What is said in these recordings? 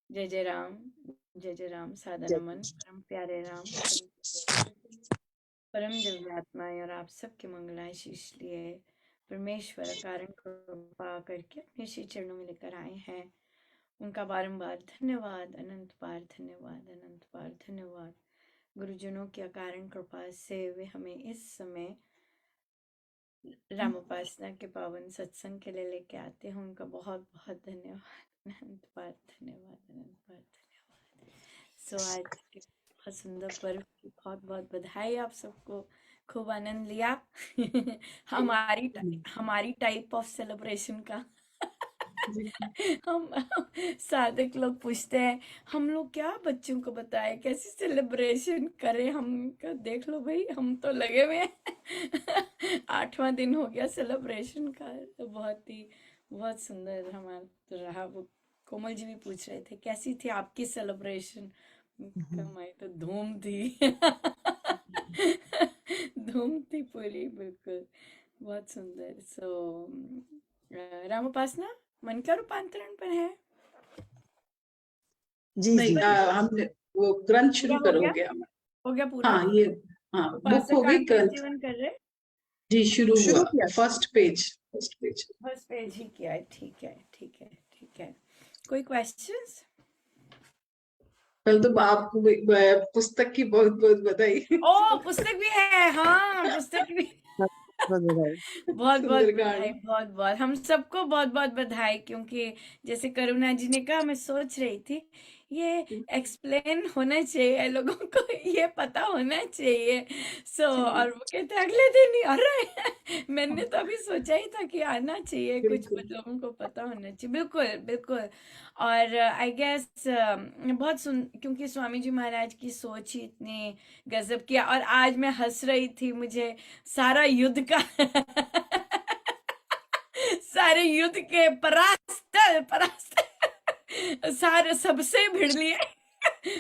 जय जय राम, सादा जय नमन, परम प्यारे राम, परम दिव्यात्माएं और आप सबके मंगलाशीष लिए परमेश्वर कारण कृपा करके अपने श्री चरणों में लेकर आए हैं। उनका बारंबार धन्यवाद, अनंत बार धन्यवाद, अनंत बार धन्यवाद। गुरुजनों की अकारण कृपा से वे हमें इस समय राम उपासना के पावन सत्संग के लिए लेके आते हैं। उनका बहुत बहुत धन्यवाद, अनंत बार धन्यवाद, अनंत बार धन्यवाद। सो आज के बहुत सुंदर पर्व की बहुत बहुत बधाई आप सबको। खूब आनंद लिया हमारी हमारी टाइप ऑफ सेलिब्रेशन का हम साधक लोग पूछते हैं हम लोग क्या बच्चों को बताएं कैसे सेलिब्रेशन करें। हम का देख लो भाई, हम तो लगे हुए हैं 8वां दिन हो गया सेलिब्रेशन का। तो बहुत सुंदर हमारा रहा। वो कोमल जी भी पूछ रहे थे कैसी थी आपकी सेलिब्रेशन। हमारी तो धूम थी धूम थी पूरी, बिल्कुल बहुत सुंदर। सो राम उपासना मन का रूपांतरण पर है। जी जी हमने वो ग्रंथ हो गया शुरू हो कर हो गया गया। हो गया पूरा। हाँ ये हाँ बुक हो उपासक गई आंटी ग्रंथ। सेवन कर रहे। जी शुरू शुरू हुआ किया। First page. फर्स्ट पेज ही किया है, ठीक है ठीक है ठीक है। कोई क्वेश्चंस? पहले तो आपको पुस्तक की बहुत बहुत बधाई ओ पुस्तक भी है, हाँ पुस्तक भी बहुत बहुत बधाई, सुंदरकांड। बहुत बहुत हम सबको बहुत बहुत बधाई। क्योंकि जैसे करुणा जी ने कहा, मैं सोच रही थी ये एक्सप्लेन होना चाहिए लोगों को, ये पता होना चाहिए। सो और वो कहते अगले दिन ही अरे मैंने तो अभी सोचा ही था कि आना चाहिए, कुछ बिल्कुल लोगों को पता होना चाहिए। बिल्कुल बिल्कुल। और आई गेस बहुत सुन, क्योंकि स्वामी जी महाराज की सोच ही इतनी गजब की। और आज मैं हंस रही थी, मुझे सारा युद्ध का सारे युद्ध के परास्त परास्त सारे सबसे भिड़ लिए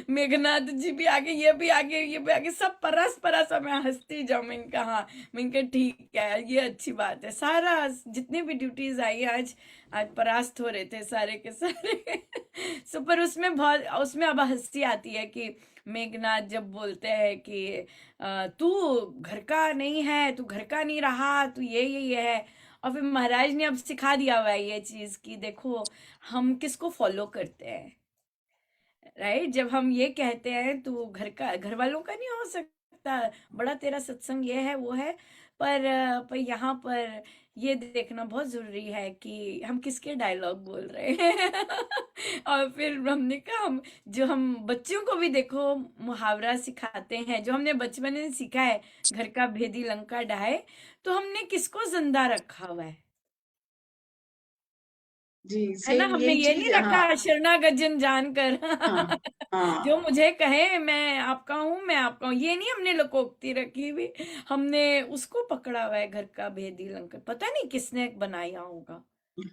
मेघनाथ जी भी आगे, ये भी आगे, ये भी आगे, सब परस परस। और मैं हंसती जाऊं। मैंने कहा, मैंने कहा ठीक है, ये अच्छी बात है। सारा जितनी भी ड्यूटीज आई आज आज परास्त हो रहे थे सारे के सारे सो पर उसमें अब हंसी आती है कि मेघनाथ जब बोलते हैं कि तू घर का नहीं है, तू घर का नहीं रहा, तू ये है। और फिर महाराज ने अब सिखा दिया हुआ है ये चीज कि देखो हम किसको फॉलो करते हैं। राइट, जब हम ये कहते हैं तू घर वालों का नहीं हो सकता, बड़ा तेरा सत्संग ये है वो है। पर यहाँ पर ये देखना बहुत जरूरी है कि हम किसके डायलॉग बोल रहे हैं और फिर हमने कहा हम बच्चों को भी देखो मुहावरा सिखाते हैं, जो हमने बचपन में सीखा है, घर का भेदी लंका ढाए। तो हमने किसको जिंदा रखा हुआ जी है ना, सेम हमने यही ये नहीं चीज हाँ रखा शरणागत जन जानकर हाँ जो हाँ मुझे कहे मैं आपका हूँ, मैं आपका हूँ, ये नहीं हमने लोकोक्ति रखी हुई। हमने उसको पकड़ा हुआ है, घर का भेदी लंका। पता नहीं किसने बनाया होगा,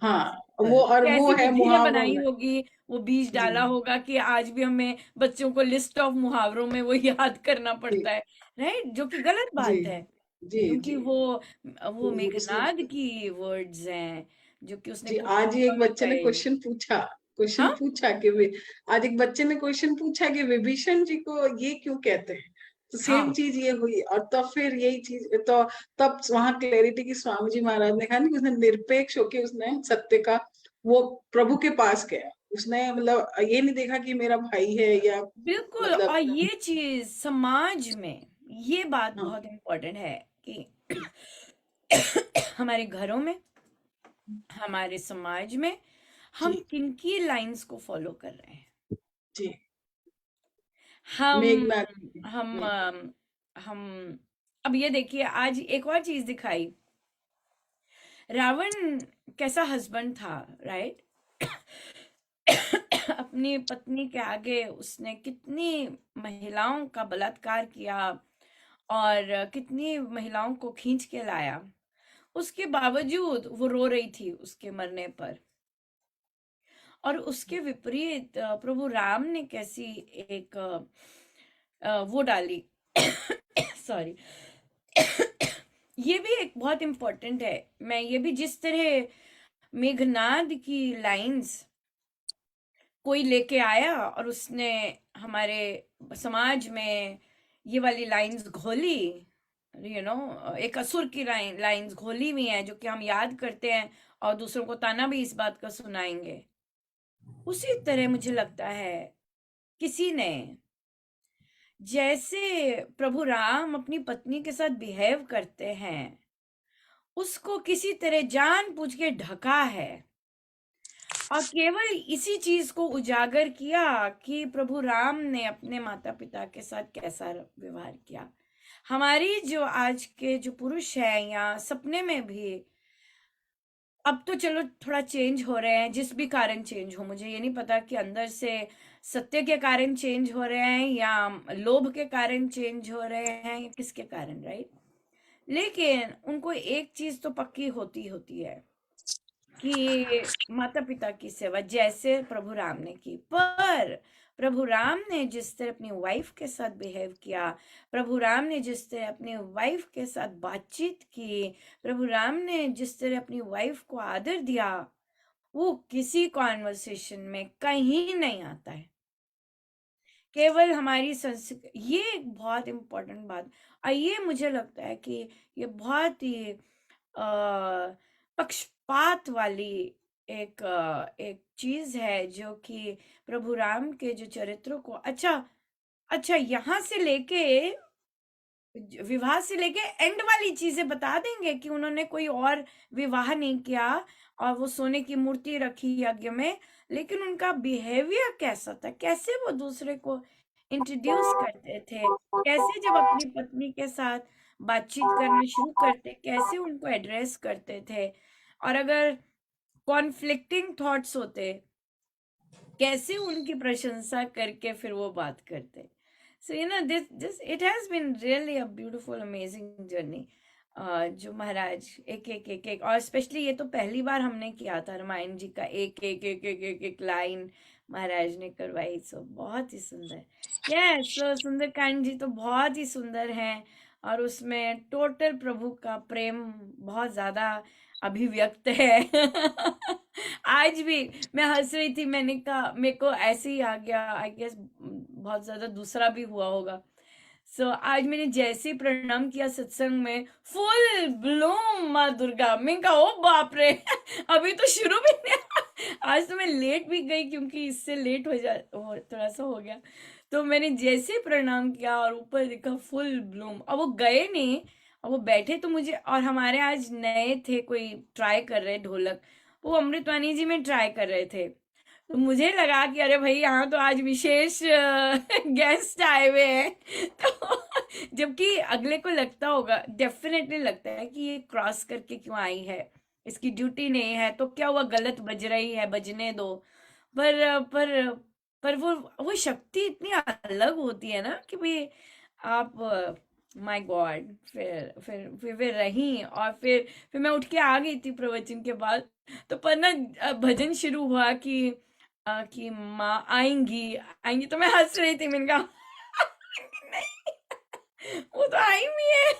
हाँ वो कैसी है बुद्धि ने मुहावरों बनाई में। होगी, वो बीज जी डाला होगा कि आज भी हमें बच्चों को लिस्ट ऑफ मुहावरों में वो याद करना जी पड़ता है। राइट, जो कि गलत जी बात है। जी क्योंकि जी वो उसमें मेघनाद की वर्ड्स हैं जो कि उसने जी खुद आज ही एक बच्चे ने कहे। क्वेश्चन हाँ पूछा कि आज एक बच्चे ने क्वेश्चन पूछा कि विभीषण जी को ये क्यों कहते हैं। तो सेम हाँ चीज ये हुई और तब फिर यही चीज तो तब वहां क्लैरिटी की स्वामी जी महाराज ने कहा कि उसने निरपेक्ष होके उसने सत्य का वो प्रभु के पास गया। उसने मतलब ये नहीं देखा कि मेरा भाई है या बिल्कुल। और मतलब ये चीज समाज में, ये बात हाँ बहुत इम्पोर्टेंट है कि हमारे घरों में, हमारे समाज में हम जी किनकी लाइंस को फॉलो कर रहे हैं। जी हम मेघनाथ हम ने हम अब ये देखिए, आज एक और चीज दिखाई। रावण कैसा हस्बैंड था, राइट अपनी पत्नी के आगे उसने कितनी महिलाओं का बलात्कार किया और कितनी महिलाओं को खींच के लाया। उसके बावजूद वो रो रही थी उसके मरने पर। और उसके विपरीत प्रभु राम ने कैसी एक वो डाली सॉरी ये भी एक बहुत इम्पोर्टेंट है। मैं ये भी जिस तरह मेघनाद की लाइंस कोई लेके आया और उसने हमारे समाज में ये वाली लाइंस घोली, एक असुर की लाइंस घोली हुई हैं जो कि हम याद करते हैं और दूसरों को ताना भी इस बात का सुनाएंगे। उसी तरह मुझे लगता है किसी ने, जैसे प्रभु राम अपनी पत्नी के साथ बिहेव करते हैं, उसको किसी तरह जानबूझ के ढका है और केवल इसी चीज को उजागर किया कि प्रभु राम ने अपने माता पिता के साथ कैसा व्यवहार किया। हमारी जो आज के जो पुरुष हैं या सपने में भी, अब तो चलो थोड़ा चेंज हो रहे हैं, जिस भी कारण चेंज हो, मुझे ये नहीं पता कि अंदर से सत्य के कारण चेंज हो रहे हैं या लोभ के कारण चेंज हो रहे हैं या किसके कारण, राइट। लेकिन उनको एक चीज तो पक्की होती होती है कि माता पिता की सेवा जैसे प्रभु राम ने की, पर प्रभु राम ने जिस तरह अपनी वाइफ के साथ बिहेव किया, प्रभु राम ने जिस तरह अपनी वाइफ के साथ बातचीत की, प्रभु राम ने जिस तरह अपनी वाइफ को आदर दिया, वो किसी कॉन्वर्सेशन में कहीं नहीं आता है। केवल हमारी संस्कृति, ये एक बहुत इंपॉर्टेंट बात, और ये मुझे लगता है कि ये बहुत ही पक्षपात वाली एक चीज है जो कि प्रभु राम के जो चरित्रों को, अच्छा यहाँ से लेके विवाह से लेके एंड वाली चीजें बता देंगे कि उन्होंने कोई और विवाह नहीं किया और वो सोने की मूर्ति रखी यज्ञ में, लेकिन उनका बिहेवियर कैसा था, कैसे वो दूसरे को इंट्रोड्यूस करते थे, कैसे जब अपनी पत्नी के साथ बातचीत करना शुरू करते कैसे उनको एड्रेस करते थे, और अगर कॉन्फ्लिक्टिंग थॉट्स होते कैसे उनकी प्रशंसा करके फिर वो बात करते। So this it has been really a beautiful amazing journey, जो महाराज एक और स्पेशली ये तो पहली बार हमने किया था, रामायण जी का एक लाइन महाराज ने करवाई। सो बहुत ही सुंदर। यस, सो सुंदरकांड जी तो बहुत ही सुंदर हैं और उसमें टोटल प्रभु का प्रेम बहुत ज्यादा अभिव्यक्त है। आज भी मैं हंस रही थी, मैंने कहा मेरे को ऐसे ही आ गया, आई गेस बहुत ज्यादा दूसरा भी हुआ होगा। सो आज मैंने जैसे ही प्रणाम किया सत्संग में, फुल ब्लूम माँ दुर्गा, मैं कहा ओ बाप रे। अभी तो शुरू भी नहीं। आज तो मैं लेट भी गई क्योंकि इससे लेट थोड़ा सा हो गया। तो मैंने जैसे ही प्रणाम किया और ऊपर देखा फुल ब्लूम, और वो गए नहीं और वो बैठे, तो मुझे, और हमारे आज नए थे कोई ट्राई कर रहे ढोलक, वो अमृतवाणी जी में ट्राई कर रहे थे, तो मुझे लगा कि अरे भाई यहाँ तो आज विशेष गेस्ट आए हुए हैं। तो जबकि अगले को लगता होगा, डेफिनेटली लगता है कि ये क्रॉस करके क्यों आई है, इसकी ड्यूटी नहीं है तो क्या हुआ, गलत बज रही है, बजने दो। पर पर वो शक्ति इतनी अलग होती है ना कि भाई आप, माय गॉड, फिर रही, और फिर मैं उठ के आ गई थी प्रवचन के बाद। तो पर ना भजन शुरू हुआ कि माँ आएंगी आएंगी, तो मैं हंस रही थी, मैंने कहा नहीं, वो तो आई हुई है।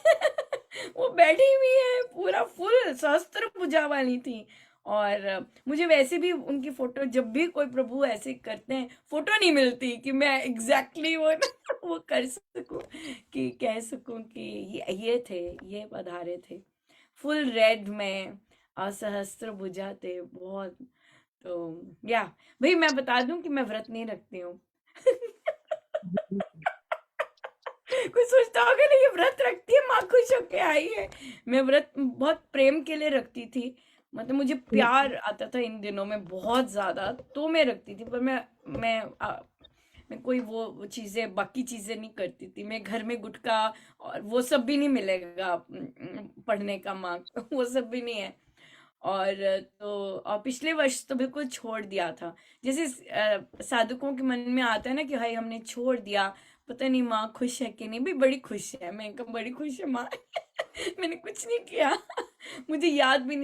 वो बैठी हुई है, पूरा फुल सहस्त्र पूजा वाली थी। और मुझे वैसे भी उनकी फोटो, जब भी कोई प्रभु ऐसे करते हैं फोटो नहीं मिलती कि मैं एग्जैक्टली वो वो कर सकूं, कि कह सकूं कि ये थे, ये पधारे थे फुल रेड में और सहस्त्र भुजा थे बहुत। तो या भाई मैं बता दूं कि मैं व्रत नहीं रखती हूँ। कोई सोचता होगा नहीं ये व्रत रखती है, माँ खुश होके आई है। मैं व्रत बहुत प्रेम के लिए रखती थी, मतलब मुझे प्यार आता था इन दिनों में बहुत ज्यादा, तो मैं रखती थी। पर मैं कोई वो चीजें, बाकी चीजें नहीं करती थी। मैं घर में गुटखा और वो सब भी नहीं मिलेगा, पढ़ने का मार्क वो सब भी नहीं है। और और पिछले वर्ष तो बिल्कुल छोड़ दिया था। जैसे साधुकों के मन में आता है ना कि भाई हमने छोड़ दिया, पता नहीं माँ खुश है कि नहीं। भी बड़ी खुश है, मैं कहा बड़ी खुश है माँ। मैंने कुछ नहीं किया। मुझे याद भी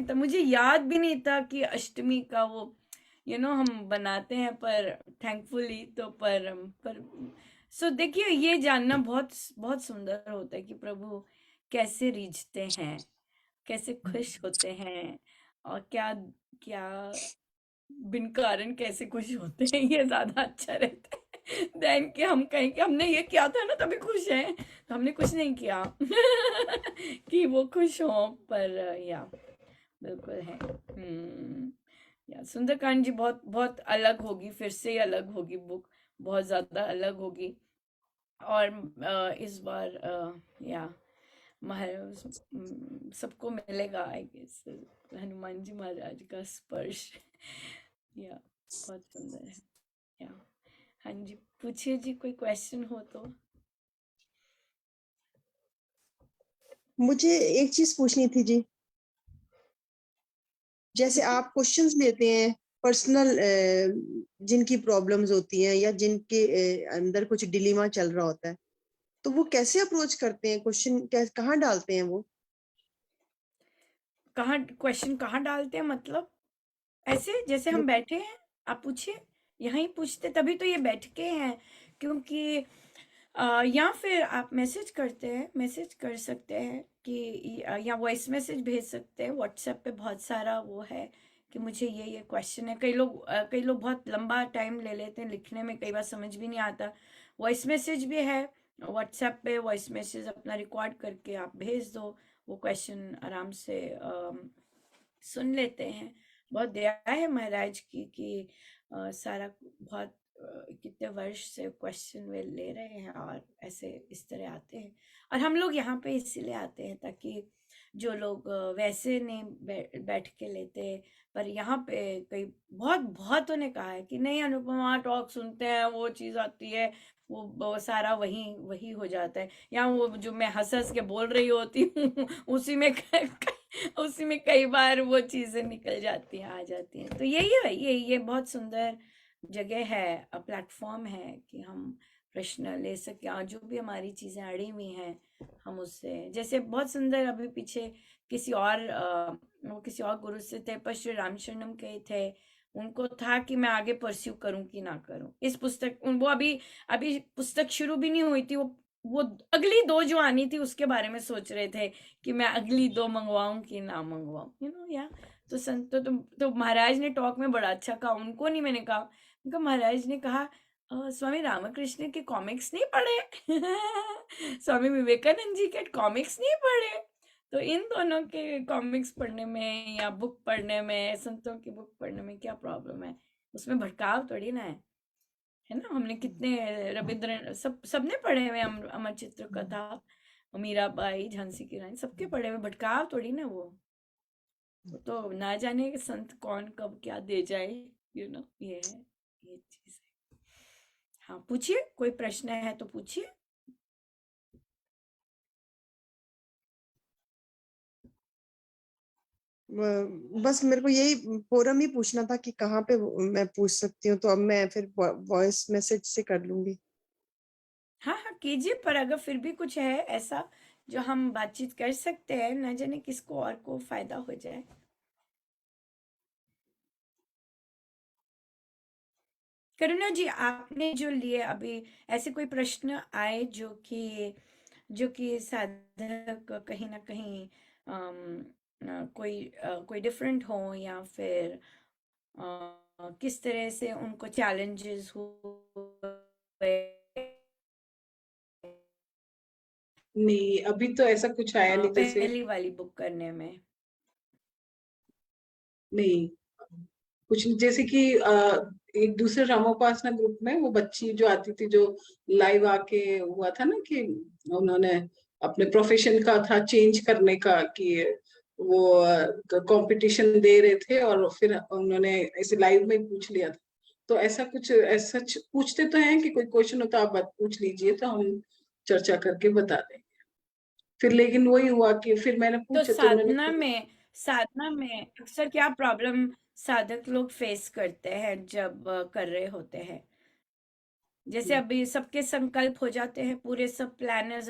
नहीं था कि अष्टमी का वो हम बनाते हैं, पर थैंकफुली तो पर सो देखिए, ये जानना बहुत बहुत सुंदर होता है कि प्रभु कैसे रीझते हैं, कैसे खुश होते हैं, और क्या क्या बिन कारण कैसे खुश होते हैं, ये ज्यादा अच्छा रहता है देन कि हम कहें कि हमने ये किया था ना तभी खुश हैं, तो हमने कुछ नहीं किया कि वो खुश हो। पर या बिल्कुल है। या सुंदरकांड जी बहुत बहुत अलग होगी, फिर से अलग होगी बुक, बहुत ज्यादा अलग होगी। और इस बार या सबको मिलेगा आई गेस हनुमान जी महाराज का स्पर्श। या बहुत सुंदर है। या हाँ जी, पूछिए जी, कोई क्वेश्चन हो तो। मुझे एक चीज पूछनी थी जी, जैसे आप क्वेश्चंस लेते हैं पर्सनल, जिनकी प्रॉब्लम्स होती हैं या जिनके अंदर कुछ डिलीमा चल रहा होता है, तो वो कैसे अप्रोच करते हैं क्वेश्चन, कहाँ डालते हैं वो? कहाँ क्वेश्चन कहाँ डालते हैं मतलब? ऐसे जैसे हम बैठे हैं, आप पूछिए, यहीं पूछते तभी तो ये बैठ के हैं। क्योंकि या फिर आप मैसेज करते हैं, मैसेज कर सकते हैं कि या वॉइस मैसेज भेज सकते हैं। व्हाट्सएप पे बहुत सारा वो है कि मुझे ये क्वेश्चन है। कई लोग बहुत लंबा टाइम ले लेते हैं लिखने में, कई बार समझ भी नहीं आता। वॉइस मैसेज भी है व्हाट्सएप पे, वॉइस मैसेज अपना रिकॉर्ड करके आप भेज दो, वो क्वेश्चन आराम से सुन लेते हैं। बहुत दया है महाराज की कि सारा बहुत कितने वर्ष से क्वेश्चन वे ले रहे हैं और ऐसे इस तरह आते हैं। और हम लोग यहाँ पे इसीलिए आते हैं ताकि जो लोग वैसे नहीं बैठ के लेते, पर यहाँ पे कई बहुत बहुतों ने कहा है कि नहीं अनुपमा टॉक सुनते हैं, वो चीज आती है, वो सारा वही वही हो जाता है। या वो जो मैं हंस हंस के बोल रही होती हूँ उसी में कई बार वो चीजें निकल जाती हैं, आ जाती हैं। तो यही है, ये बहुत सुंदर जगह है, प्लेटफॉर्म है कि हम प्रश्न ले सके और जो भी हमारी चीजें अड़ी हुई हैं हम उससे, जैसे बहुत सुंदर अभी पीछे वो किसी और गुरु से थे, पर श्री रामशरणम के थे। उनको था कि मैं आगे परस्यू करूं कि ना करूं इस पुस्तक। वो अभी अभी पुस्तक शुरू भी नहीं हुई थी, वो अगली दो जो आनी थी उसके बारे में सोच रहे थे कि मैं अगली दो मंगवाऊं कि ना मंगवाऊं, या। तो तो महाराज ने टॉक में बड़ा अच्छा कहा, उनको नहीं, मैंने कहा, उनका महाराज ने कहा स्वामी रामकृष्ण के कॉमिक्स नहीं पढ़े स्वामी विवेकानंद जी के कॉमिक्स नहीं पढ़े, तो इन दोनों के कॉमिक्स पढ़ने में या बुक पढ़ने में, संतों की बुक पढ़ने में क्या प्रॉब्लम है? उसमें भटकाव थोड़ी ना है ना। हमने कितने रविंद्र सबने पढ़े हुए, अमर चित्र कथा, मीराबाई, झांसी की रानी, सबके पढ़े हुए, भटकाव थोड़ी ना वो। तो ना जाने संत कौन कब क्या दे जाए, ये है, ये चीज है। हाँ पूछिए, कोई प्रश्न है तो पूछिए। बस मेरे को यही फोरम ही पूछना था कि कहाँ पे मैं पूछ सकती हूँ, तो अब मैं फिर वॉइस मैसेज से कर लूंगी। हाँ हाँ कीजिए, पर अगर फिर भी कुछ है ऐसा जो हम बातचीत कर सकते हैं, ना जाने किसको और को फायदा हो जाए। करुणा जी, आपने जो लिए अभी, ऐसे कोई प्रश्न आए जो कि साधक कहीं ना कहीं कोई डिफरेंट हो, या फिर किस तरह से उनको चैलेंजेस हुए? नहीं, अभी तो ऐसा कुछ आया नहीं, जैसे पहली वाली बुक करने में। नहीं कुछ नहीं, जैसे कि एक दूसरे रामोपासना ग्रुप में वो बच्ची जो आती थी, जो लाइव आके हुआ था ना कि उन्होंने अपने प्रोफेशन का था चेंज करने का, कि वो कंपटीशन दे रहे थे और फिर उन्होंने ऐसे लाइव में पूछ लिया था। तो ऐसा कुछ ऐसा पूछते तो हैं कि कोई क्वेश्चन हो तो आप पूछ लीजिए, तो हम चर्चा करके बता दें। फिर लेकिन वही हुआ कि फिर मैंने तो पूछा तो उन्होंने साधना में अक्सर क्या प्रॉब्लम साधक लोग फेस करते हैं जब कर रहे होते हैं? जैसे अभी सबके संकल्प हो जाते हैं, पूरे सब प्लानर्स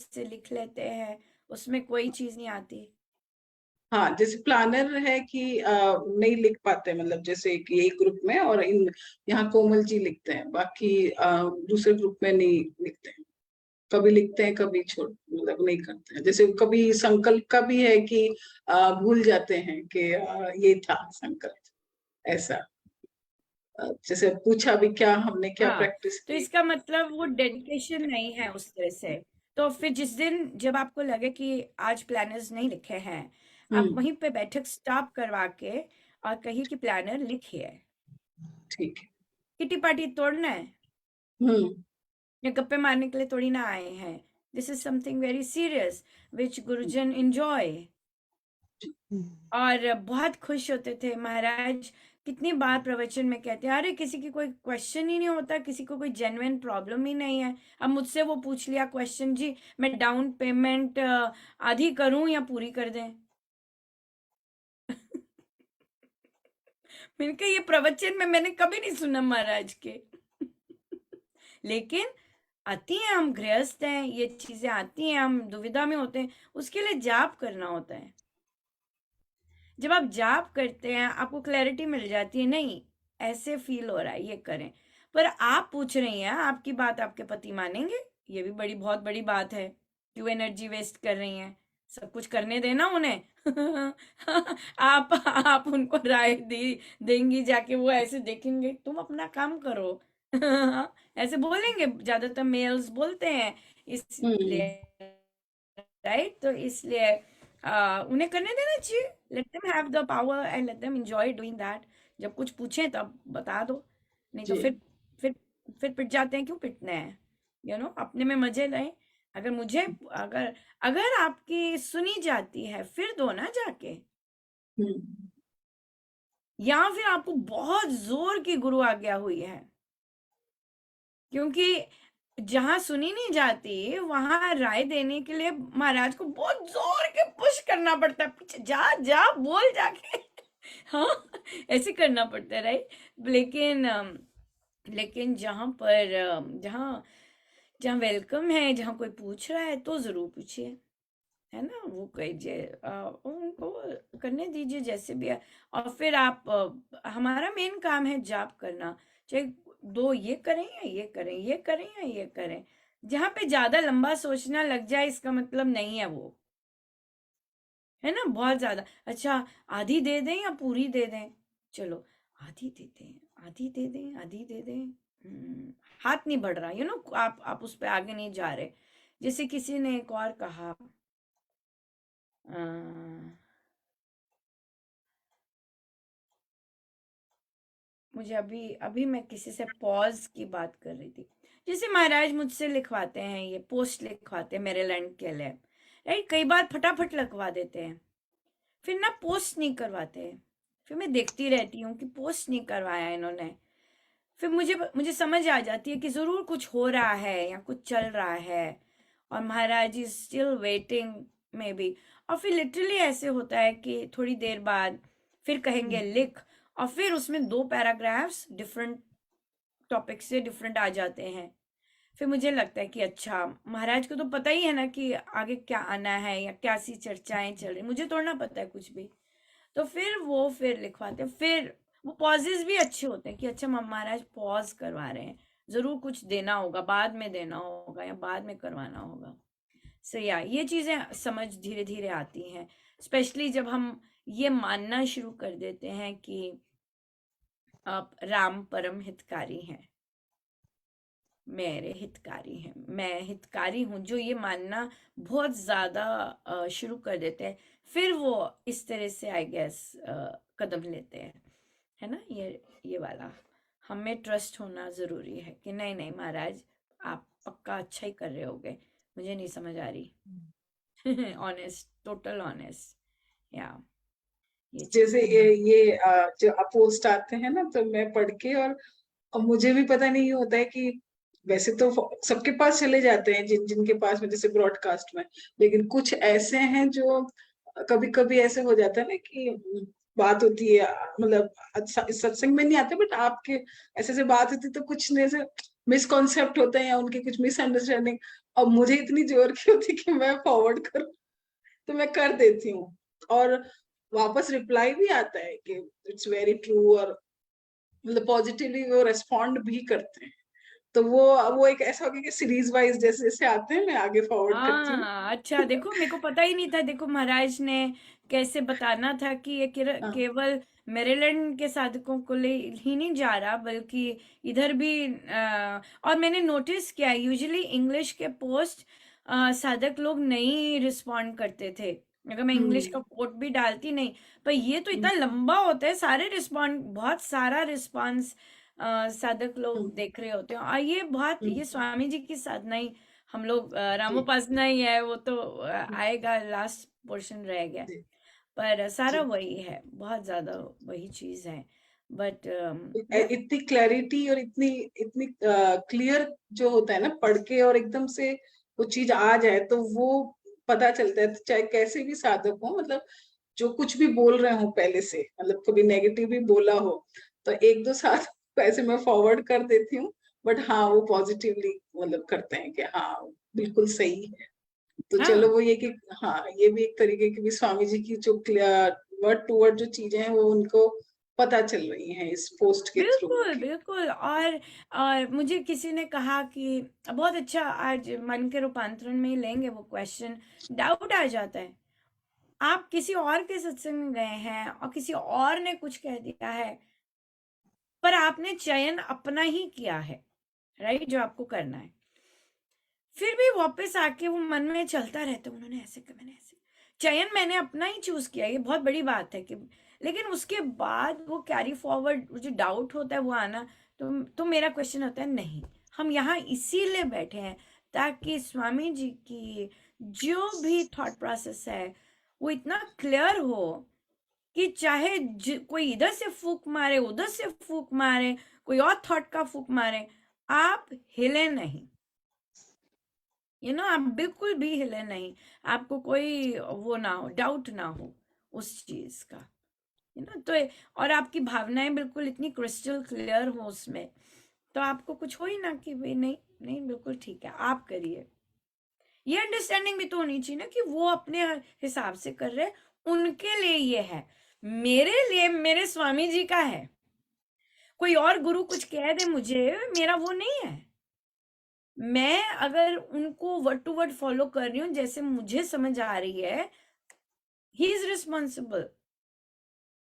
से लिख लेते हैं, उसमें कोई चीज नहीं आती। हाँ, जैसे प्लानर है कि नहीं लिख पाते, मतलब जैसे कि एक ग्रुप में और यहाँ कोमल जी लिखते हैं, बाकी दूसरे ग्रुप में नहीं लिखते हैं। कभी लिखते हैं, कभी छोड़ मतलब नहीं करते हैं। जैसे कभी संकल्प का भी है कि भूल जाते हैं कि ये था संकल्प। ऐसा जैसे पूछा भी क्या हमने क्या हाँ, प्रैक्टिस तो की। इसका मतलब वो डेडिकेशन नहीं है उस तरह से। तो फिर जिस दिन जब आपको लगे कि आज प्लानर्स नहीं लिखे हैं, आप हम्म। वहीं पे बैठक स्टॉप करवा के और कहिए कि प्लानर लिखिए। ठीक है। किटी पार्टी तोड़ना है हम्म। या गप्पे मारने के लिए थोड़ी ना आए हैं। This is something very serious which गुरुजन एंजॉय। और बहुत खुश होते थे महाराज। कितनी बार प्रवचन में कहते हैं, अरे किसी की कोई क्वेश्चन ही नहीं होता, किसी को कोई जेन्युइन प्रॉब्लम ही नहीं है। अब मुझसे वो पूछ लिया क्वेश्चन, जी मैं डाउन पेमेंट आधी करूं या पूरी कर दें। मैंने कहा ये प्रवचन में मैंने कभी नहीं सुना महाराज के। लेकिन आती हैं, हम गृहस्थ हैं, ये चीजें आती हैं, हम दुविधा में होते हैं, उसके लिए जाप करना होता है। जब आप जाप करते हैं आपको क्लैरिटी मिल जाती है, नहीं ऐसे फील हो रहा है ये करें। पर आप पूछ रही हैं, आपकी बात आपके पति मानेंगे? ये भी बड़ी बहुत बड़ी बात है। क्यों एनर्जी वेस्ट कर रही हैं? सब कुछ करने देना उन्हें। आप उनको राय देंगी जाके, वो ऐसे देखेंगे तुम अपना काम करो। ऐसे बोलेंगे, ज्यादातर मेल्स बोलते हैं इसलिए। हम्म। राइट, तो इसलिए उन्हें करने देना चाहिए। Let them have the power and let them enjoy doing that. जब कुछ पूछें तब बता दो, नहीं तो जी। फिर फिर पिट जाते हैं। क्यों पिटना है? अपने में मजे लें। अगर मुझे अगर अगर आपकी सुनी जाती है फिर दो ना जाके। हम्म। या फिर आपको बहुत जोर की गुरु आज्ञा हुई है, क्योंकि जहां सुनी नहीं जाती वहां राय देने के लिए महाराज को बहुत जोर के पुश करना पड़ता है, पीछे जा जा बोल जाके। हाँ, ऐसे करना पड़ता है, राइट। लेकिन जहां पर जहां जहां वेलकम है, जहां कोई पूछ रहा है तो जरूर पूछिए, है ना। वो कीजिए, उनको करने दीजिए जैसे भी है। और फिर आप हमारा मेन काम है जाप करना। चाहे दो ये करें या ये करें, ये करें या ये करें। जहां पे ज्यादा लंबा सोचना लग जाए इसका मतलब नहीं है वो, है ना। बहुत ज्यादा, अच्छा आधी दे दें या पूरी दे दें? चलो आधी दे दें, आधी दे दें, आधी दे दें। हाथ नहीं बढ़ रहा, आप उस पे आगे नहीं जा रहे। जैसे किसी ने एक और कहा, अ, मुझे अभी अभी मैं किसी से पॉज की बात कर रही थी। जैसे महाराज मुझसे लिखवाते हैं, ये पोस्ट लिखवाते हैं मेरीलैंड के लिए, राइट। कई बार फटाफट लिखवा देते हैं, फिर ना पोस्ट नहीं करवाते हैं। फिर मैं देखती रहती हूँ कि पोस्ट नहीं करवाया इन्होंने। फिर मुझे मुझे समझ आ जाती है कि जरूर कुछ हो रहा है या कुछ चल रहा है, और महाराज इज स्टिल वेटिंग में भी। और फिर लिटरली ऐसे होता है कि थोड़ी देर बाद फिर कहेंगे लिख, और फिर उसमें 2 पैराग्राफ्स डिफरेंट टॉपिक से डिफरेंट आ जाते हैं। फिर मुझे लगता है कि अच्छा, महाराज को तो पता ही है ना कि आगे क्या आना है या क्या सी चर्चाएं चल रही, मुझे थोड़ा ना पता है कुछ भी। तो फिर लिखवाते हैं। फिर वो पॉजेस भी अच्छे होते हैं कि अच्छा महाराज पॉज करवा रहे हैं, जरूर कुछ देना होगा, बाद में देना होगा या बाद में करवाना होगा। सो या ये चीजें समझ धीरे धीरे आती हैं, स्पेशली जब हम ये मानना शुरू कर देते हैं कि आप राम परम हितकारी हैं, मेरे हितकारी हैं, मैं हितकारी हूँ, जो ये मानना बहुत ज्यादा शुरू कर देते हैं, फिर वो इस तरह से आई गेस कदम लेते हैं, है ना। ये वाला हमें ट्रस्ट होना जरूरी है कि नहीं नहीं महाराज, आप पक्का अच्छा ही कर रहे होगे, मुझे नहीं समझ आ रही। ऑनेस्ट, टोटल ऑनेस्ट, या ये जैसे चीज। जो पोस्ट आते हैं ना तो मैं पढ़ के और मुझे भी पता नहीं होता है कि वैसे तो सबके पास चले जाते हैं जिनके पास में जैसे ब्रॉडकास्ट में, लेकिन कुछ ऐसे हैं जो कभी कभी ऐसे हो जाता है ना कि बात होती है, मतलब अच्छा इस सत्संग में नहीं आते बट आपके ऐसे से बात होती है, तो कुछ ऐसे मिसकॉन्सेप्ट होते हैं या उनकी कुछ मिसअंडरस्टैंडिंग, और मुझे इतनी जोर की होती है कि मैं फॉरवर्ड करूं, तो मैं कर देती हूँ। और वापस रिप्लाई भी आता है कि इट्स वेरी ट्रू, और मतलब पॉजिटिवली वो रेस्पॉन्ड भी करते हैं। तो वो एक ऐसा हो गया कि सीरीज वाइज जैसे जैसे आते हैं मैं आगे फॉरवर्ड करती हूँ। हाँ, अच्छा देखो, मेरे को पता ही नहीं था। देखो महाराज ने कैसे बताना था कि ये हाँ। केवल मेरीलैंड के साधकों को ले ही नहीं जा रहा, बल्कि इधर भी और मैंने नोटिस किया यूजुअली इंग्लिश के पोस्ट साधक लोग नहीं रिस्पॉन्ड करते थे, अगर मैं इंग्लिश का कोट भी डालती नहीं, पर ये तो इतना लंबा होता है, सारे रिस्पॉन्ड, बहुत सारा रिस्पॉन्स साधक लोग देख रहे होते हैं। और ये बहुत, ये स्वामी जी की साधना ही, हम लोग रामोपासना ही है, वो तो आएगा, लास्ट पोर्शन रह गया, पर सारा वही है, बहुत ज्यादा वही चीज है। बट इतनी क्लैरिटी और इतनी इतनी क्लियर जो होता है ना, पढ़ के और एकदम से वो चीज आ जाए तो वो पता चलता है, चाहे कैसे भी साधक हो, मतलब जो कुछ भी बोल रहे हो पहले से, मतलब कभी नेगेटिव भी बोला हो तो एक दो साथ ऐसे मैं फॉरवर्ड कर देती हूँ, बट हाँ वो पॉजिटिवली मतलब करते हैं कि हाँ बिल्कुल सही है। तो हाँ, चलो वो ये कि हाँ ये भी एक तरीके की भी स्वामी जी की जो वर्ड टू वर्ड जो चीजें हैं वो उनको पता चल रही हैं इस पोस्ट के थ्रू। बिल्कुल बिल्कुल। और मुझे किसी ने कहा कि बहुत अच्छा, आज मन के रूपांतरण में ही लेंगे वो क्वेश्चन, डाउट आ जाता है, आप किसी और के सत्संग में गए हैं और किसी और ने कुछ कह दिया है, पर आपने चयन अपना ही किया है, राइट, जो आपको करना है, फिर भी वापस आके वो मन में चलता रहता है, उन्होंने ऐसे कहा, मैंने ऐसे, चयन मैंने अपना ही चूज किया, ये बहुत बड़ी बात है कि, लेकिन उसके बाद वो कैरी फॉरवर्ड जो डाउट होता है वो आना, तो मेरा क्वेश्चन होता है, नहीं, हम यहाँ इसीलिए बैठे हैं ताकि स्वामी जी की जो भी थॉट प्रोसेस है वो इतना क्लियर हो कि चाहे कोई इधर से फूक मारे, उधर से फूक मारे, कोई और थॉट का फूक मारे, आप हिले नहीं, आप बिल्कुल भी हिले नहीं, आपको कोई वो ना हो, डाउट ना हो उस चीज का, तो और आपकी भावनाएं बिल्कुल इतनी क्रिस्टल क्लियर हो उसमें, तो आपको कुछ हो ही ना कि भाई नहीं नहीं, बिल्कुल ठीक है, आप करिए। ये अंडरस्टैंडिंग भी तो होनी चाहिए ना कि वो अपने हिसाब से कर रहे, उनके लिए ये है, मेरे लिए मेरे स्वामी जी का है, कोई और गुरु कुछ कह दे मुझे, मेरा वो नहीं है, मैं अगर उनको वर्ड टू वर्ड फॉलो कर रही हूँ जैसे मुझे समझ आ रही है, ही इज रिस्पॉन्सिबल,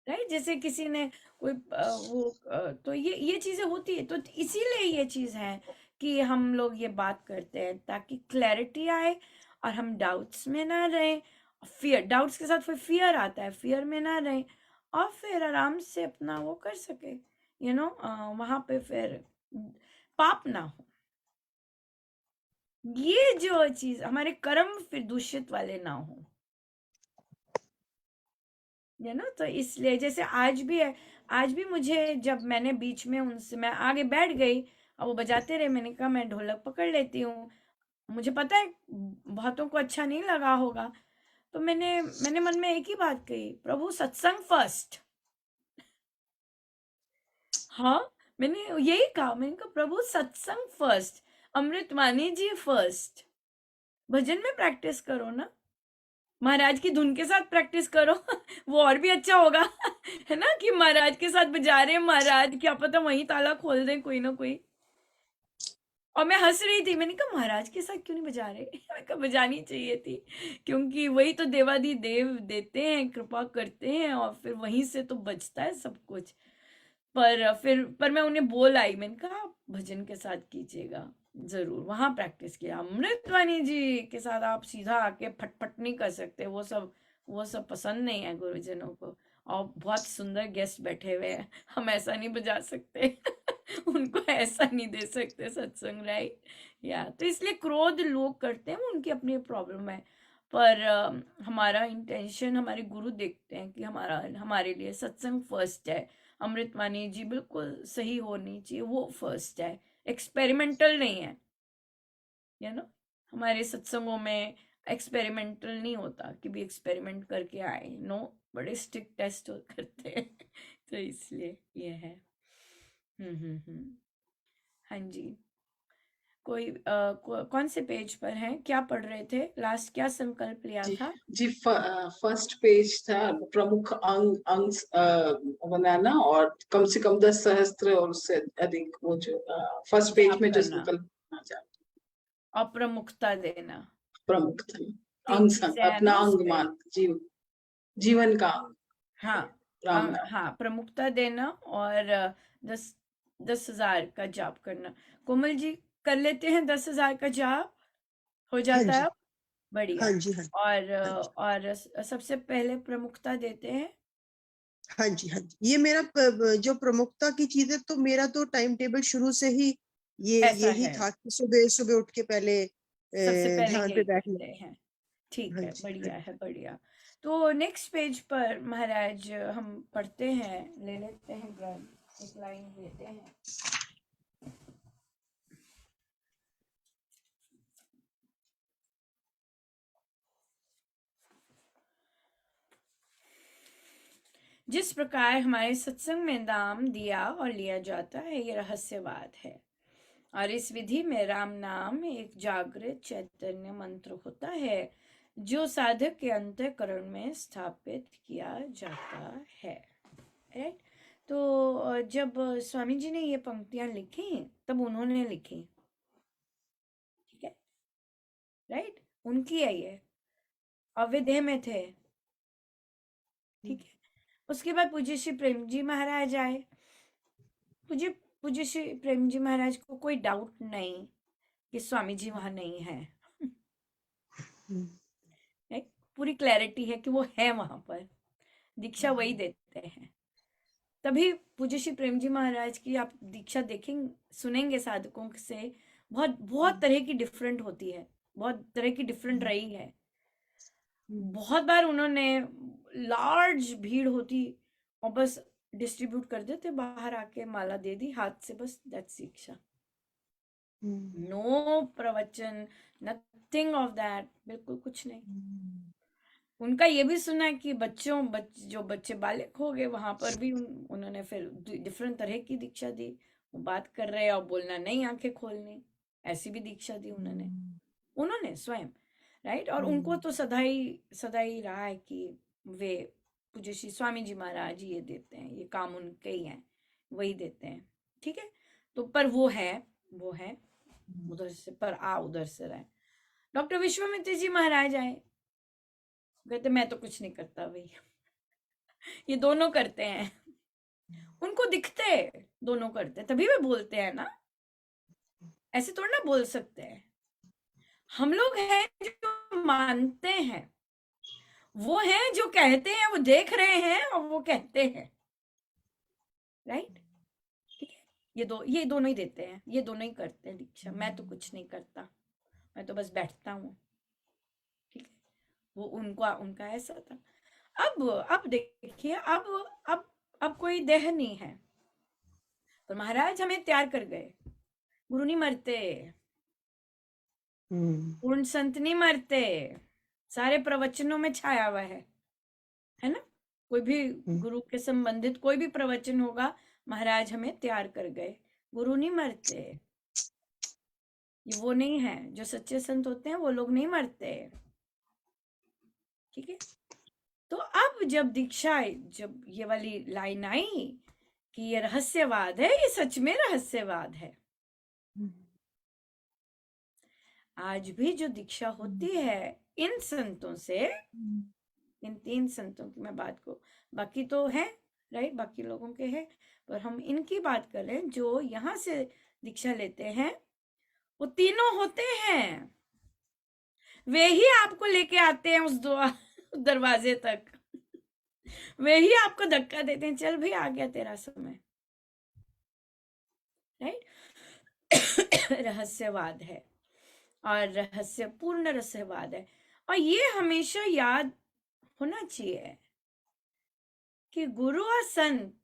राइट, जैसे किसी ने कोई तो ये चीजें होती है, तो इसीलिए ये चीज है कि हम लोग ये बात करते हैं ताकि क्लैरिटी आए और हम डाउट्स में ना रहें, फियर, डाउट्स के साथ फिर फियर आता है, फियर में ना रहें, और फिर आराम से अपना वो कर सके, वहां पे फिर पाप ना हो, ये जो चीज, हमारे कर्म फिर दूषित वाले ना हो, तो इसलिए जैसे आज भी है, आज भी मुझे, जब मैंने बीच में उनसे मैं आगे बैठ गई और वो बजाते रहे, मैंने कहा मैं ढोलक पकड़ लेती हूँ, मुझे पता है बहुतों को अच्छा नहीं लगा होगा, तो मैंने मन में एक ही बात कही, प्रभु सत्संग फर्स्ट। हाँ, मैंने यही कहा, मैंने कहा प्रभु सत्संग फर्स्ट, अमृतवाणी जी फर्स्ट, भजन में प्रैक्टिस करो ना, महाराज की धुन के साथ प्रैक्टिस करो वो और भी अच्छा होगा है ना, कि महाराज के साथ बजा रहे हैं, महाराज क्या पता वहीं ताला खोल दे कोई ना कोई। और मैं हंस रही थी, मैंने कहा महाराज के साथ क्यों नहीं बजा रहे मैंने कहा बजानी चाहिए थी, क्योंकि वही तो देवादी देव देते हैं, कृपा करते हैं, और फिर वहीं से तो बचता है सब कुछ। पर मैं उन्हें बोल आई, मैंने कहा आप भजन के साथ कीजिएगा जरूर, वहां प्रैक्टिस किया, अमृतवाणी जी के साथ आप सीधा आके फटफट नहीं कर सकते, वो सब पसंद नहीं है गुरुजनों को, और बहुत सुंदर गेस्ट बैठे हुए हैं, हम ऐसा नहीं बजा सकते उनको ऐसा नहीं दे सकते सत्संग, राइट, तो इसलिए क्रोध लोग करते हैं, वो उनकी अपनी प्रॉब्लम है, पर हमारा इंटेंशन, हमारे गुरु देखते हैं कि हमारे लिए सत्संग फर्स्ट है, अमृतवाणी जी बिल्कुल सही होनी चाहिए, वो फर्स्ट है, एक्सपेरिमेंटल नहीं है, हमारे सत्संगों में एक्सपेरिमेंटल नहीं होता कि भी एक्सपेरिमेंट करके आए, नो, बड़े स्ट्रिक्ट टेस्ट करते हैं तो इसलिए ये है। हाँ जी, कोई कौन से पेज पर है, क्या पढ़ रहे थे, लास्ट क्या संकल्प लिया था? जी फर्स्ट पेज था, प्रमुख अंग बनाना और कम से कम 10 सहस्त्र और उससे अधिक, वो जो फर्स्ट पेज में जो संकल्प और प्रमुखता देना, प्रमुख था, तीन चीजें है अपना ना अंग उसपे, मान, जीवन का अंग, हाँ, राम नाम। हाँ, प्रमुखता देना और 10,000 का जाप करना। कोमल जी कर लेते हैं 10,000 का जाप, हो हाँ जाता है जी, अब? बढ़िया। हाँ जी, हाँ जी, हाँ जी, और सबसे पहले प्रमुखता देते हैं। हाँ जी, हाँ जी। ये मेरा जो प्रमुखता की चीज है, तो मेरा तो टाइम टेबल शुरू से ही ऐसा यही है, था कि सुबह सुबह उठ के पहले सबसे पहले ध्यान पे यही बैठना। करते हैं। ठीक हाँ है, जी, हाँ बढ़िया जी। है, बढ़िया। तो नेक्स्ट पेज पर महाराज हम पढ़ते हैं, ले लेते हैं ग्रंथ, एक लाइन लेते हैं। जिस प्रकार हमारे सत्संग में दाम दिया और लिया जाता है, ये रहस्यवाद है। और इस विधि में राम नाम एक जागृत चैतन्य मंत्र होता है, जो साधक के अंतःकरण में स्थापित किया जाता है। राइट। तो जब स्वामी जी ने ये पंक्तियां लिखी, तब उन्होंने लिखी, ठीक है, राइट, उनकी है ये, अवैधे में थे, ठीक है। उसके बाद पूज्य श्री प्रेम जी महाराज आए। पूज्य पूज्य श्री प्रेम जी महाराज को कोई डाउट नहीं कि स्वामी जी वहां नहीं है, हम्म, राइट, पूरी क्लैरिटी है कि वो है वहां पर, दीक्षा वही देते हैं। तभी पूज्य श्री प्रेम जी महाराज की आप दीक्षा देखेंगे, सुनेंगे साधकों से, बहुत बहुत तरह की डिफरेंट होती है, बहुत तरह की डिफरेंट रही है। बहुत बार उन्होंने लार्ज भीड़ होती और बस डिस्ट्रीब्यूट कर देते, बाहर आके माला दे दी हाथ से, बस दैट्स दीक्षा। नो प्रवचन, नथिंग ऑफ दैट, बिल्कुल कुछ नहीं। उनका ये भी सुना है कि जो बच्चे बालिक हो गए वहां पर भी उन्होंने फिर डिफरेंट तरह की दीक्षा दी। वो बात कर रहे और बोलना नहीं, आंखें खोलनी, ऐसी भी दीक्षा दी उन्होंने, उन्होंने स्वयं, राइट। और उनको तो सदा ही रहा है कि वे पूज्य श्री स्वामी जी महाराज ये देते हैं, ये काम उनके ही हैं, वही देते हैं, ठीक है। तो पर वो है उधर से, पर उधर से रहे। डॉक्टर विश्वामित्र जी महाराज आए, कहते मैं तो कुछ नहीं करता भाई, ये दोनों करते हैं, उनको दिखते दोनों करते हैं, तभी वे बोलते हैं ना, ऐसे थोड़ा ना बोल सकते हैं। हम लोग हैं जो मानते हैं, वो हैं जो कहते हैं, वो देख रहे हैं और वो कहते हैं, राइट, ठीक है। ये दोनों ही देते हैं, ये दोनों ही करते हैं दीक्षा, मैं तो कुछ नहीं करता, मैं तो बस बैठता हूँ, ठीक है। वो उनका उनका ऐसा था। अब देखिए, अब कोई देह नहीं है, तो महाराज हमें तैयार कर गए। गुरु नहीं मरते, पूर्ण संत नहीं मरते, सारे प्रवचनों में छाया हुआ है ना। कोई भी गुरु के संबंधित कोई भी प्रवचन होगा, महाराज हमें तैयार कर गए। गुरु नहीं मरते, ये वो नहीं है, जो सच्चे संत होते हैं वो लोग नहीं मरते, ठीक है। तो अब जब दीक्षा, जब ये वाली लाइन आई कि ये रहस्यवाद है, ये सच में रहस्यवाद है। आज भी जो दीक्षा होती है इन संतों से, इन 3 संतों की मैं बात को, बाकी तो है, राइट, बाकी लोगों के है, पर हम इनकी बात करें जो यहाँ से दीक्षा लेते हैं, वो तीनों होते हैं, वे ही आपको लेके आते हैं उस दरवाजे तक, वे ही आपको धक्का देते हैं, चल भाई आ गया तेरा समय, राइट। रहस्यवाद है, और रहस्य पूर्ण रहस्यवाद है। और ये हमेशा याद होना चाहिए कि गुरु और संत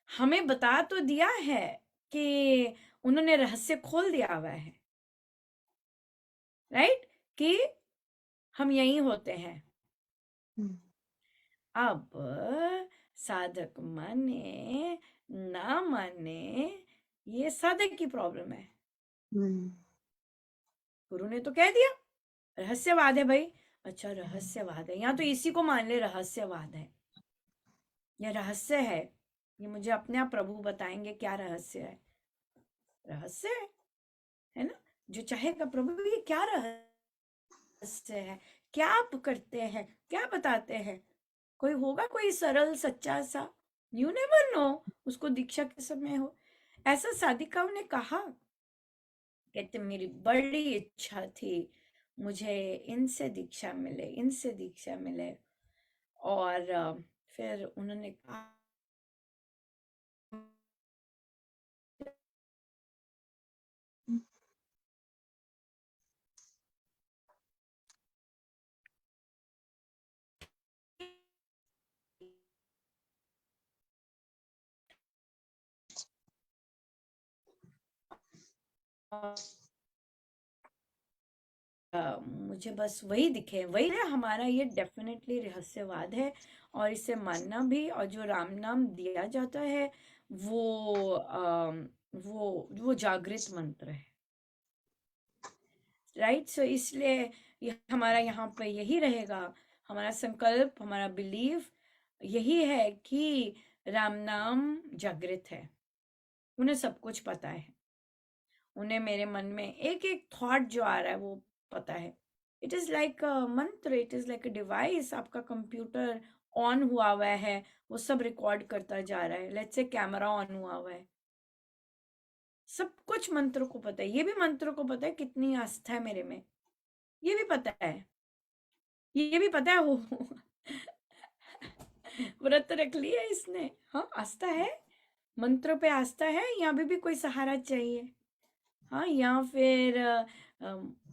हमें बता तो दिया है कि उन्होंने रहस्य खोल दिया हुआ है, राइट, कि हम यही होते हैं। अब साधक माने ना माने, ये साधक की प्रॉब्लम है। गुरु ने तो कह दिया रहस्यवाद है भाई, अच्छा रहस्यवाद है, यहाँ तो इसी को मान ले रहस्यवाद है, यह रहस्य है, ये मुझे अपने आप प्रभु बताएंगे क्या रहस्य है ना। जो चाहेगा प्रभु ये क्या रहस्य है, क्या आप करते हैं, क्या बताते हैं, कोई होगा कोई सरल सच्चा सा, यू नेवर नो उसको दीक्षा के समय हो। ऐसा साधिकाओं ने कहा, कहते मेरी बड़ी इच्छा थी मुझे इनसे दीक्षा मिले, इनसे दीक्षा मिले। और फिर उन्होंने कहा मुझे बस वही दिखे, वही है हमारा, ये डेफिनेटली रहस्यवाद है। और इसे मानना भी, और जो राम नाम दिया जाता है वो वो जागृत मंत्र है, राइट। सो इसलिए हमारा यहाँ पे यही रहेगा, हमारा संकल्प, हमारा बिलीफ यही है कि राम नाम जागृत है, उन्हें सब कुछ पता है, उन्हें मेरे मन में एक एक थॉट जो आ रहा है वो पता है। इट इज लाइक अ मंत्र, it is like a device. आपका कंप्यूटर ऑन हुआ हुआ है, वो सब रिकॉर्ड करता जा रहा है, लेट्स से कैमरा ऑन हुआ हुआ है, सब कुछ मंत्र को पता है। ये भी मंत्र को पता है कितनी आस्था है मेरे में, ये भी पता है, ये भी पता है। वो व्रत रख लिया इसने, हाँ आस्था है, मंत्रों पे आस्था है, यहाँ भी कोई सहारा चाहिए। हाँ, या फिर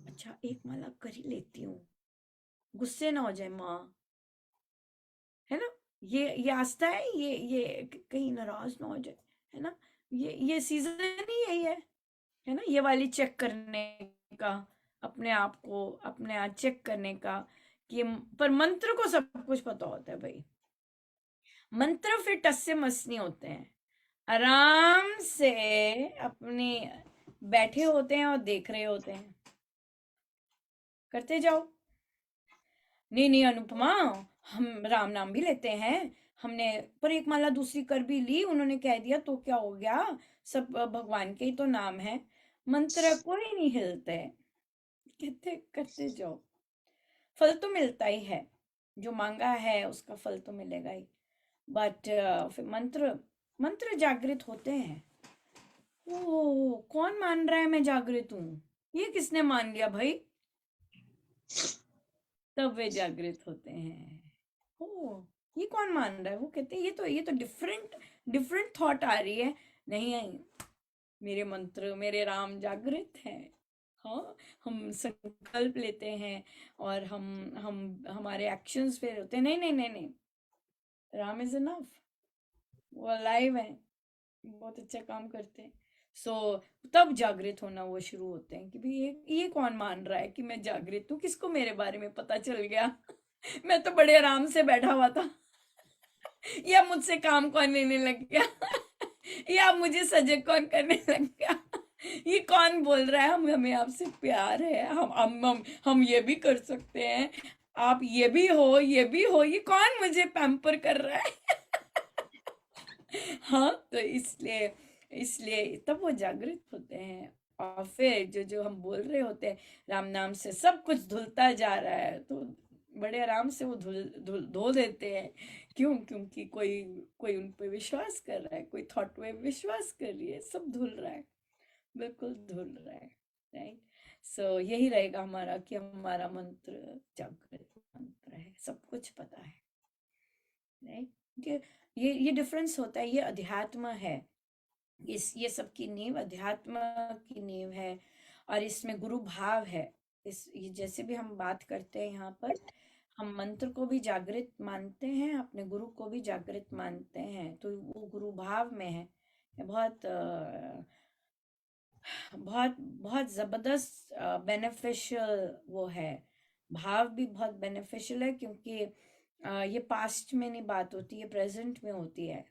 अच्छा एक माला कर ही लेती हूँ, गुस्से ना हो जाए माँ, है ना। ये आस्था है, ये कहीं नाराज ना हो जाए, है ना। ये सीजन ही यही है ना, ये वाली चेक करने का, अपने आप को अपने आप चेक करने का कि पर मंत्र को सब कुछ पता होता है भाई। मंत्र फिर टस से मस नहीं होते हैं, आराम से अपने बैठे होते हैं और देख रहे होते हैं, करते जाओ। नहीं नहीं अनुपमा, हम राम नाम भी लेते हैं, हमने पर एक माला दूसरी कर भी ली, उन्होंने कह दिया तो क्या हो गया, सब भगवान के ही तो नाम है, मंत्र कोई नहीं हिलते, कहते करते जाओ, फल तो मिलता ही है, जो मांगा है उसका फल तो मिलेगा ही। बट फिर मंत्र मंत्र जागृत होते हैं। ओ कौन मान रहा है मैं जागृत हूँ, ये किसने मान लिया भाई, तब वे जागृत होते हैं। ओ ये कौन मान रहा है, वो कहते हैं ये तो डिफरेंट डिफरेंट थॉट आ रही है। नहीं, मेरे मंत्र, मेरे राम जागृत हैं। हाँ, हम संकल्प लेते हैं और हम हमारे एक्शंस पे होते हैं, नहीं नहीं नहीं नहीं, राम इज इनफ, वो अलाइव है, बहुत अच्छा काम करते हैं। सो तब जागृत होना वो शुरू होते हैं कि भाई ये कौन मान रहा है कि मैं जागृत हूँ, किसको मेरे बारे में पता चल गया। मैं तो बड़े आराम से बैठा हुआ था, या मुझसे काम कौन लेने लग गया, या मुझे सजग कौन करने लग गया, ये कौन बोल रहा है हम हमें आपसे प्यार है, हम ये भी कर सकते हैं, आप ये भी हो, ये भी हो, ये कौन मुझे पैम्पर कर रहा है। हाँ, तो इसलिए इसलिए तब वो जागृत होते हैं। और फिर जो जो हम बोल रहे होते हैं, राम नाम से सब कुछ धुलता जा रहा है, तो बड़े आराम से वो धुल धुल धो देते हैं। क्यों? क्योंकि कोई कोई उन पे विश्वास कर रहा है, कोई थॉट में विश्वास कर रही है, सब धुल रहा है, बिल्कुल धुल रहा है, राइट। सो यही रहेगा हमारा कि हमारा मंत्र जागृत मंत्र है, सब कुछ पता है, राइट। ये डिफरेंस होता है, ये अध्यात्म है, ये सब की नींव अध्यात्म की नींव है, और इसमें गुरु भाव है। ये जैसे भी हम बात करते हैं यहाँ पर, हम मंत्र को भी जागृत मानते हैं, अपने गुरु को भी जागृत मानते हैं, तो वो गुरु भाव में है। ये बहुत बहुत जबरदस्त बेनिफिशियल वो है, भाव भी बहुत बेनिफिशियल है, क्योंकि ये पास्ट में नहीं बात होती, ये प्रेजेंट में होती है।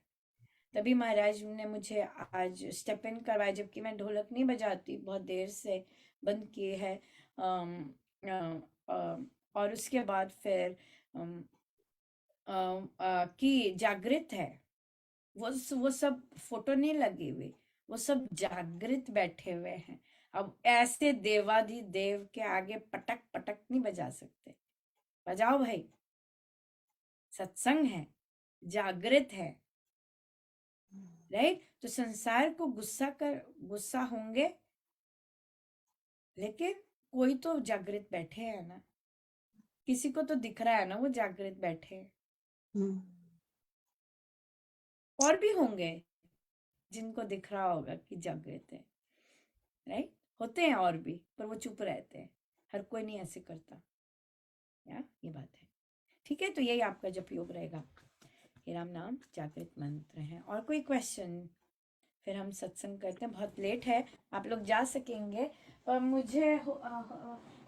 तभी महाराज ने मुझे आज स्टेप इन करवाया, जबकि मैं ढोलक नहीं बजाती, बहुत देर से बंद किए है। और उसके बाद फिर कि जागृत है, वो सब फोटो नहीं लगी हुई, वो सब जागृत बैठे हुए हैं। अब ऐसे देवाधि देव के आगे पटक पटक नहीं बजा सकते, बजाओ भाई, सत्संग है, जागृत है, राइट? तो संसार को गुस्सा होंगे, लेकिन कोई तो जागृत बैठे है ना, किसी को तो दिख रहा है ना वो जागृत बैठे हैं। हम्म, और भी होंगे जिनको दिख रहा होगा कि जागृत है, राइट? होते हैं और भी, पर वो चुप रहते हैं, हर कोई नहीं ऐसे करता। ये बात है। ठीक है, तो यही आपका जप योग रहेगा। हे राम नाम जागृत मंत्र है। और कोई क्वेश्चन? फिर हम सत्संग करते हैं, बहुत लेट है, आप लोग जा सकेंगे, पर मुझे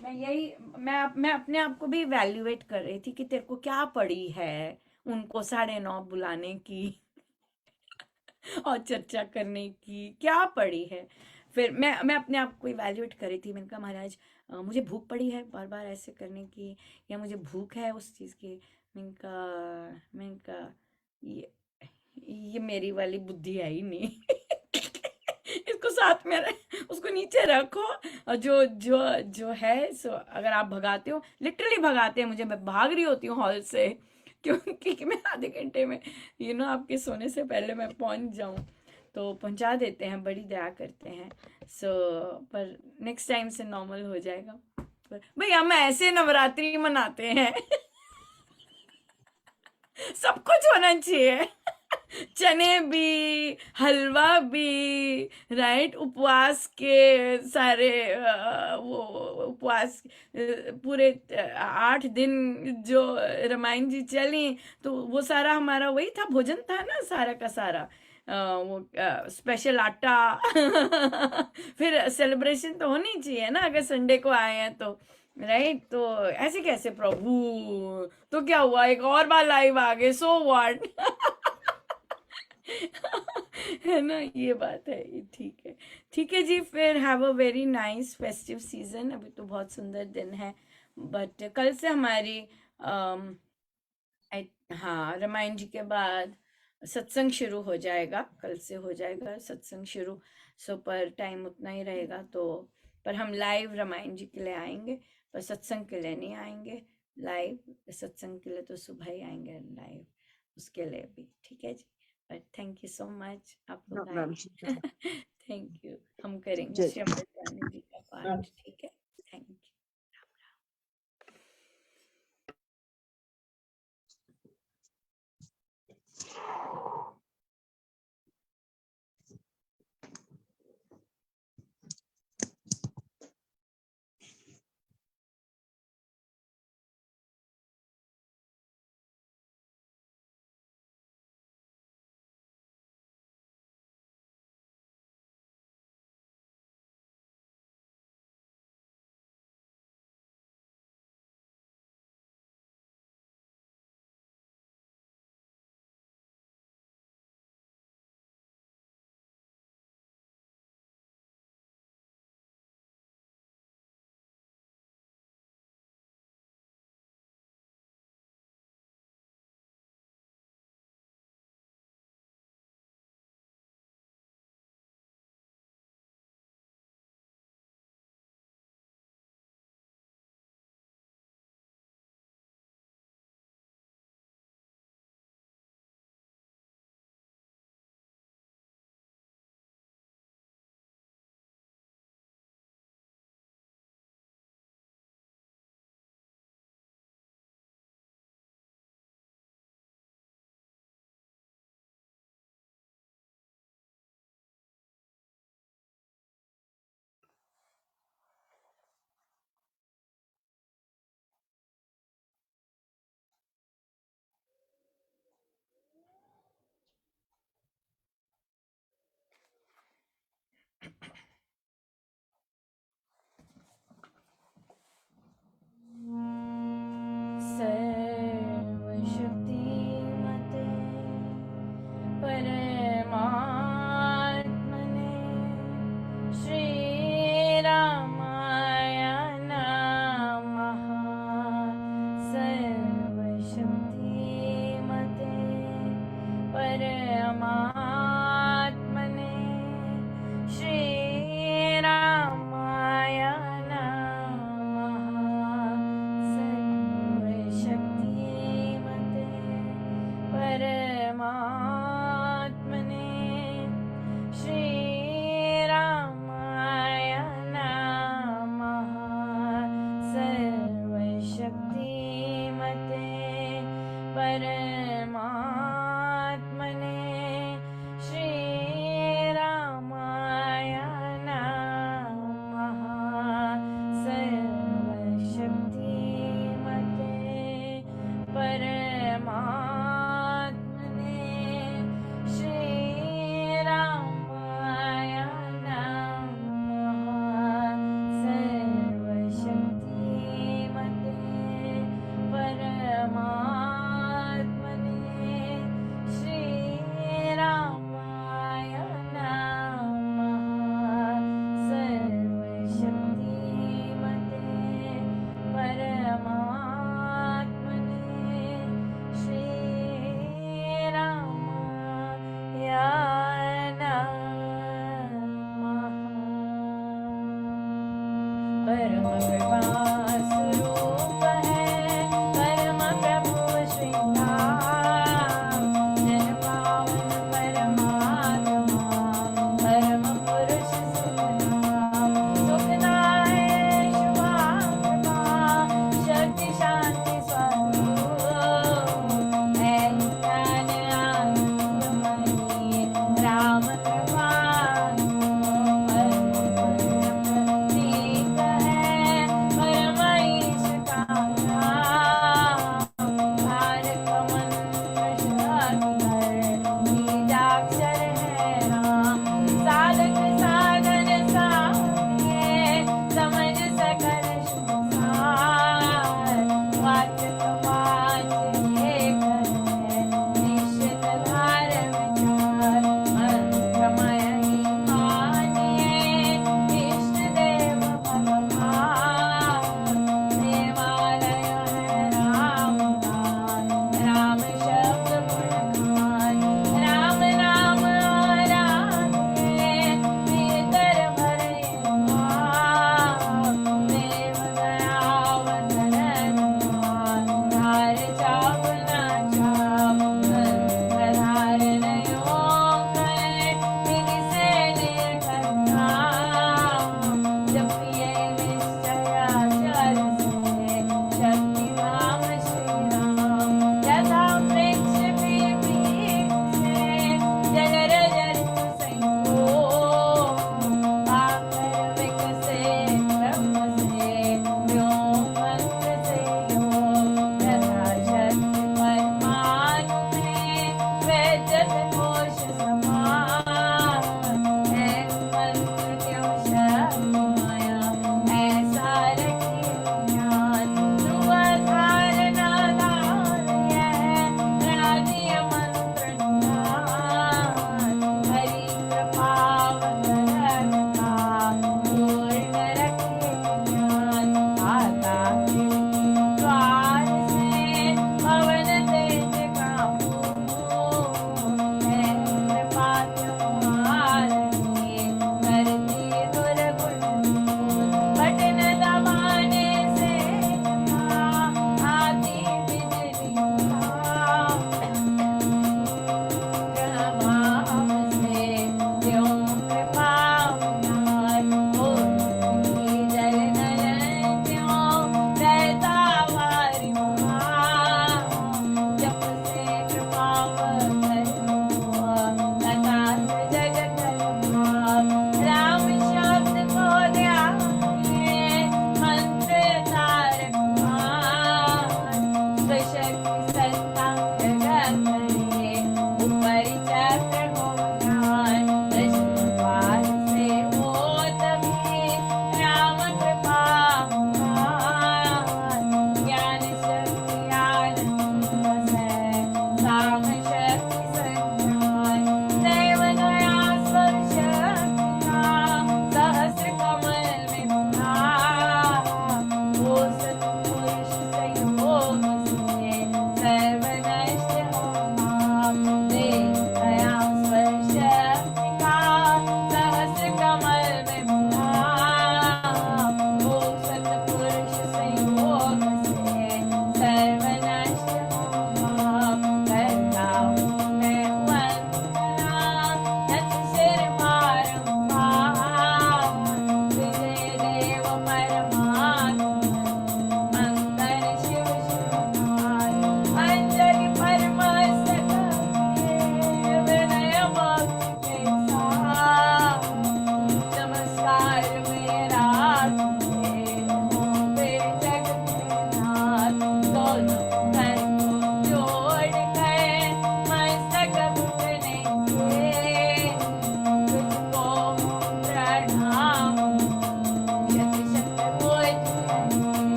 मैं अपने आप को भी इवैल्यूएट कर रही थी कि तेरे को क्या पड़ी है उनको 9:30 बुलाने की और चर्चा करने की, क्या पड़ी है? फिर मैं अपने आप को इवैल्यूएट कर रही थी, मैंने कहा महाराज मुझे भूख पड़ी है बार बार ऐसे करने की, या मुझे भूख है उस चीज़ की। मैंने कहा ये मेरी वाली बुद्धि है ही नहीं। इसको साथ में उसको नीचे रखो, और जो जो जो है सो अगर आप भगाते हो, लिटरली भगाते हैं मुझे, मैं भाग रही होती हूँ हॉल से, क्योंकि मैं आधे घंटे में आपके सोने से पहले मैं पहुंच जाऊं, तो पहुंचा देते हैं, बड़ी दया करते हैं। पर नेक्स्ट टाइम से नॉर्मल हो जाएगा। पर भैया हम ऐसे नवरात्रि मनाते हैं। सब कुछ होना चाहिए। चने भी, हलवा भी, राइट? उपवास के सारे वो उपवास पूरे 8 दिन जो रामायण जी चली, तो वो सारा हमारा वही था, भोजन था ना सारा का सारा। वो स्पेशल आटा। फिर सेलिब्रेशन तो होनी चाहिए ना, अगर संडे को आए हैं तो, राइट? तो ऐसे कैसे प्रभु? तो क्या हुआ, एक और बार लाइव आ गए, सो व्हाट? है ना, ये बात है। ये ठीक है जी। फिर have a very nice festive season. अभी तो बहुत सुंदर दिन है, बट कल से हमारी हाँ, रामायण जी के बाद सत्संग शुरू हो जाएगा, कल से हो जाएगा सत्संग शुरू। पर टाइम उतना ही रहेगा, तो पर हम लाइव रामायण जी के लिए आएंगे, पर सत्संग के लिए नहीं आएंगे लाइव। सत्संग के लिए तो सुबह ही आएंगे लाइव, उसके लिए भी। ठीक है जी। But thank you so much, आप लोग राम आए। राम जी। Thank you. हम करेंगे जय श्री अमृतवाणी जी का पाठ। ठीक है, थैंक यू।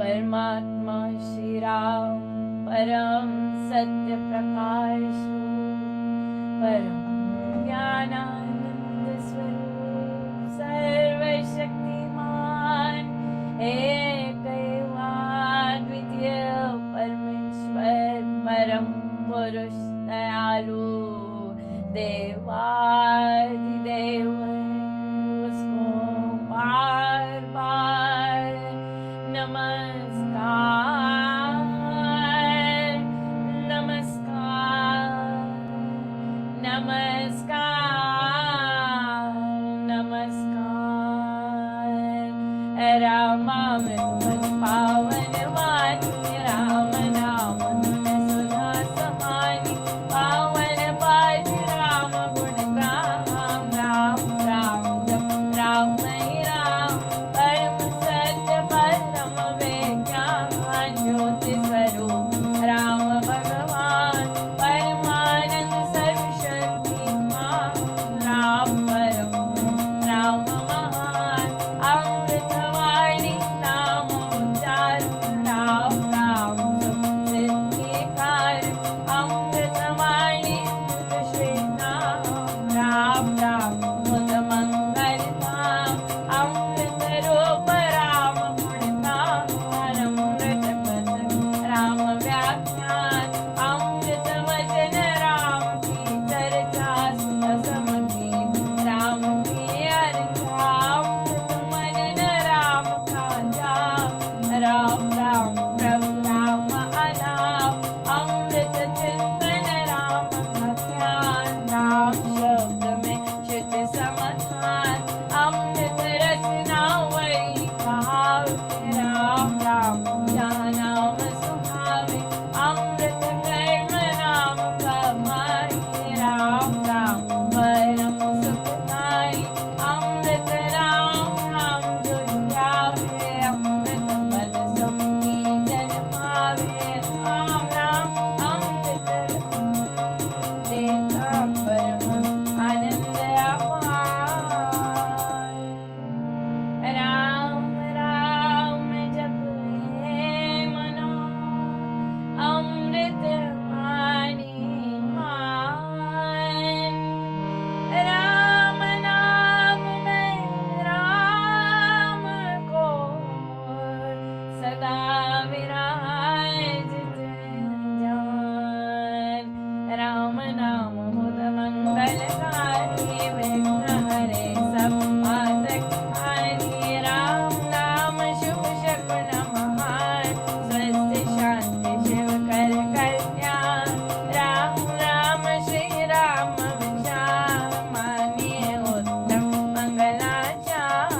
परमात्मा श्री राम परम सत्य प्रकाश परम ज्ञानानंद स्वरूप सर्वशक्तिमान एक द्वितीय परमेश्वर परम पुरुष दयालु देवादिदेव उसको बार बार नमस्कार नमस्कार नमस्कार नमस्कार रामामृत पावन वाणी राम नाम धुन सुधा समानी पावन पाठ राम गुण राम राम राम जप राम नहीं राम परम सत्य परम विज्ञान ज्योति स्वरूप राम भगवान परमानंद सर्वशक्तिमान राम परम राम महान अमृतवाणी नाम उच्चार राम राम सिद्धिकार अमृतवाणी श्री नाम राम राम मुद मंगल धाम अमृत रूप राम गुणधाम अमृत कथन राम व्याख्यान अमृत वचन राम की चर्चा सुत समझी राम की अर्चा अमृत मनन राम का जाप राम राम प्रभु राम अनाप अमृत चिंतन राम का ध्यान राम शब्द में शुद्ध समाधान अमृत रचना वही भाव राम राम जहाँ नाम सुहावे अमृत कर्म नाम कमाई राम राम परम सुखदाई अमृत राम नाम जो ध्यावे अमृत पद सुखी जन पावे राम राम अमृत देता परम आनंद अपार राम राम जप हे मनो अमृत वाणी मान राम नाम में राम को सदा विराजित जान राम नाम मुद मंगलकारी विघ्न हरे सब आदरकारी राम नाम शुभ शकुन महान स्वस्थ शांति शिव कर कल्याण राम राम श्री राम विचार मानिए उत्तम मंगलाचार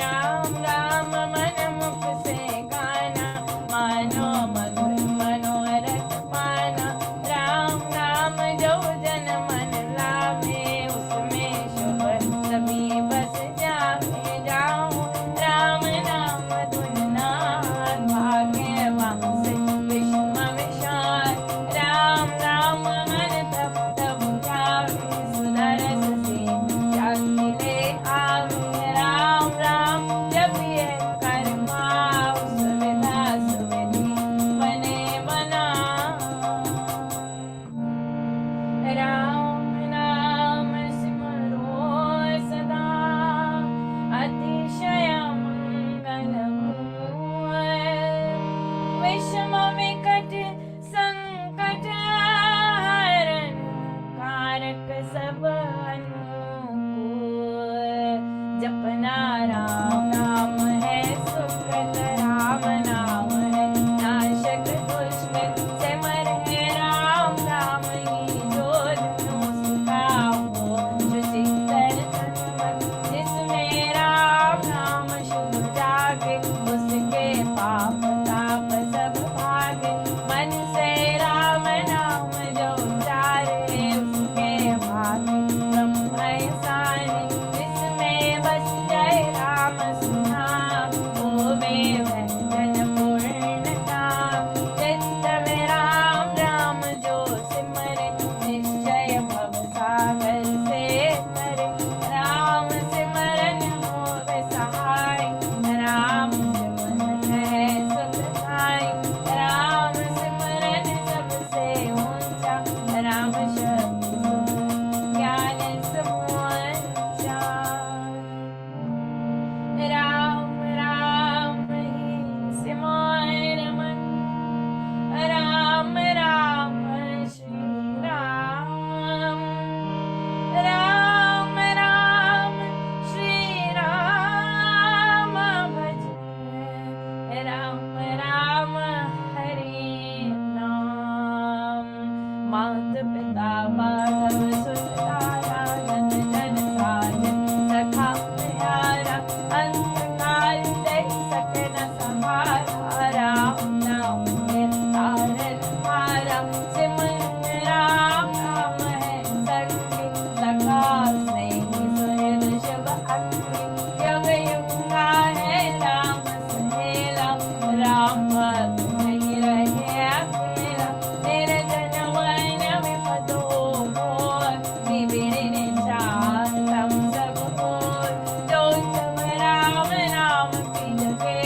राम राम मन मुख से गाना मानो मधुर मनोरथ पाना राम राम जो जन मन लाभे उसमें शुभ सभी बस जाके जाओ राम नाम धुन नाद भाग्यवान से विषम विशाल राम राम मन तब तब जावे सुदरस से शांति ले आवे राम राम जब ये कर्मा सुविधा सुविधि बने बना राम नाम सिमरो सदा अतिशय मंगल विषम विकट संकट हरण कारक सब अनुकूल जपना राम नाम है सुकृत राम नाम है नाशक दुष्ट से मरे राम राम ही जो धनु सुखाओ शुचिकर तन मन जिसमें राम नाम शुभ जागे उसके पाप ताप सब भागे मन राम राम हरे नाम। मात पिता माधव सुतारा जन जन साजन सखा प्यारा अंत काल दे सकन सहारा। राम नाम है तारन हारा सिमरन राम नाम है संगी सखा स्नेही सुहृद शुभ अंगी। युग युग का है राम सहेला राम भक्त नहीं रहे अकेला। तेरे जन वन में पदो मोर बिबिड़ने शांतम सब मोर। जो तुम राम नाम की जगे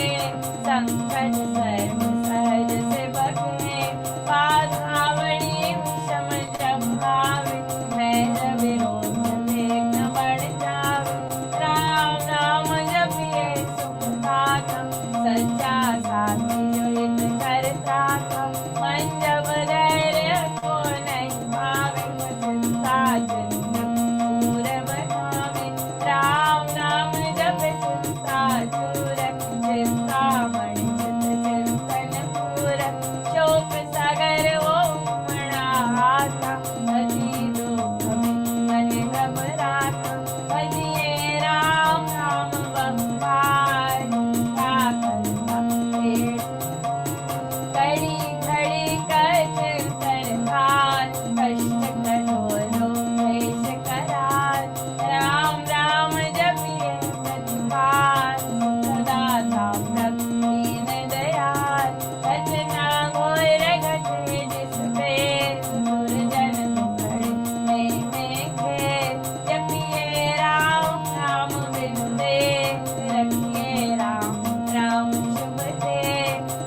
संकट सर्व सहज से बगे। बाधावणी विषम जब आवे मैं विरोध विघ्न बढ़ जावे। राम नाम जपिए सुख पाता सच्चा साथी जो हित करता था। मन जब धैर्य को नहीं पावे चिंता चिंता दूर बनावे। राम नाम जप चिंता दूर चिंता मणि चित चिंतन पूर। शोक सागर वो मना आता अति दुख में मन घबराता। भजिए राम नाम बंबार का करता पेड़ कड़ी घड़ी कर सरकार। कष्ट कठोरों क्लेश करार राम राम जपिए प्रतिकार। सदा था दीन दयाल रचना घोर घटे जिस पे दुर्जन दुखड़े में खेल। जपिए राम नाम बिनु देव रखिए राम राम शुभ दे।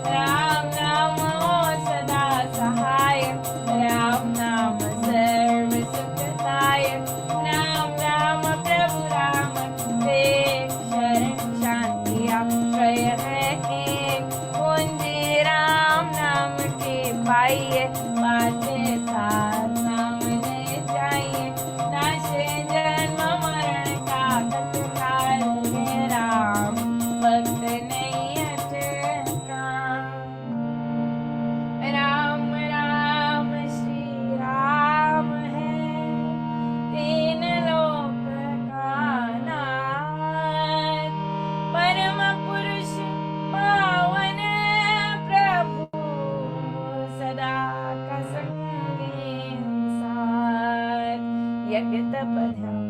राम नाम हो सदा सहाय राम नाम सर्व सुखदायक। राम राम प्रभु राम देव शरण शांति आश्रय है एक। कुंजी राम नाम के पाइए बातें साथ नाम ले जाइए। नाशे जन्म मरण का तत्काल है राम भक्त नहीं हटेगा। राम राम श्री राम है तीन लोक का नाथ। परम पुरुष पावन प्रभु सदा का संगी साथ। यज्ञ तप ध्यान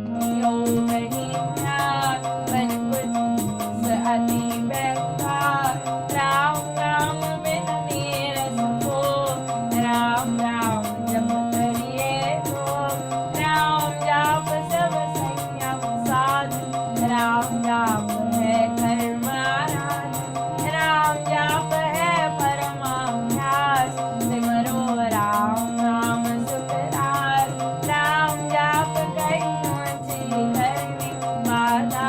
योग ही ध्यान बन बुद्धि अति व्यापार। राम राम बिन नीरस हो राम राम जप करिए तो। राम जाप सब संयम साध राम जाप है कर्म आराधन। राम जाप है परमाभ्यास सिमरो राम नाम सुखदार। राम जाप कहीं ऊंची करनी बाधा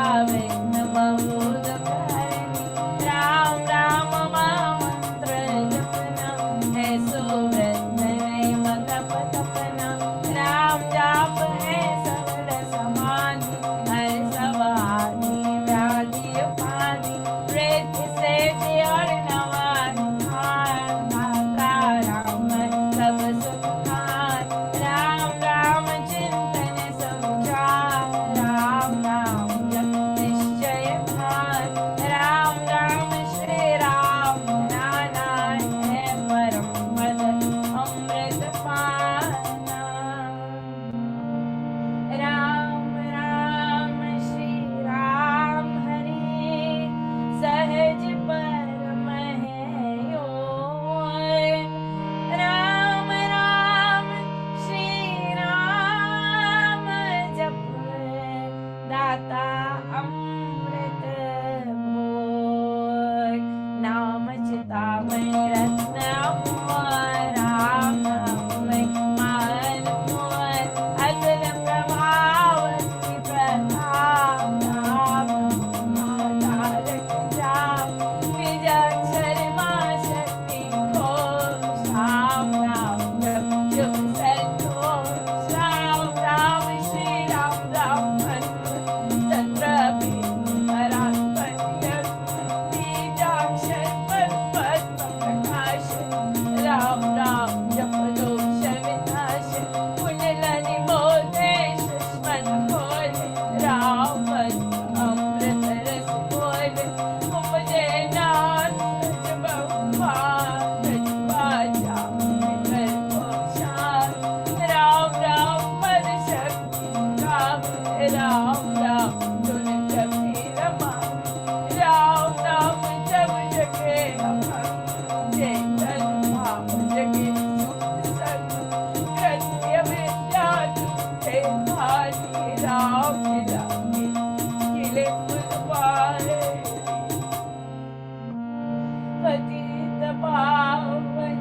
पतित पावन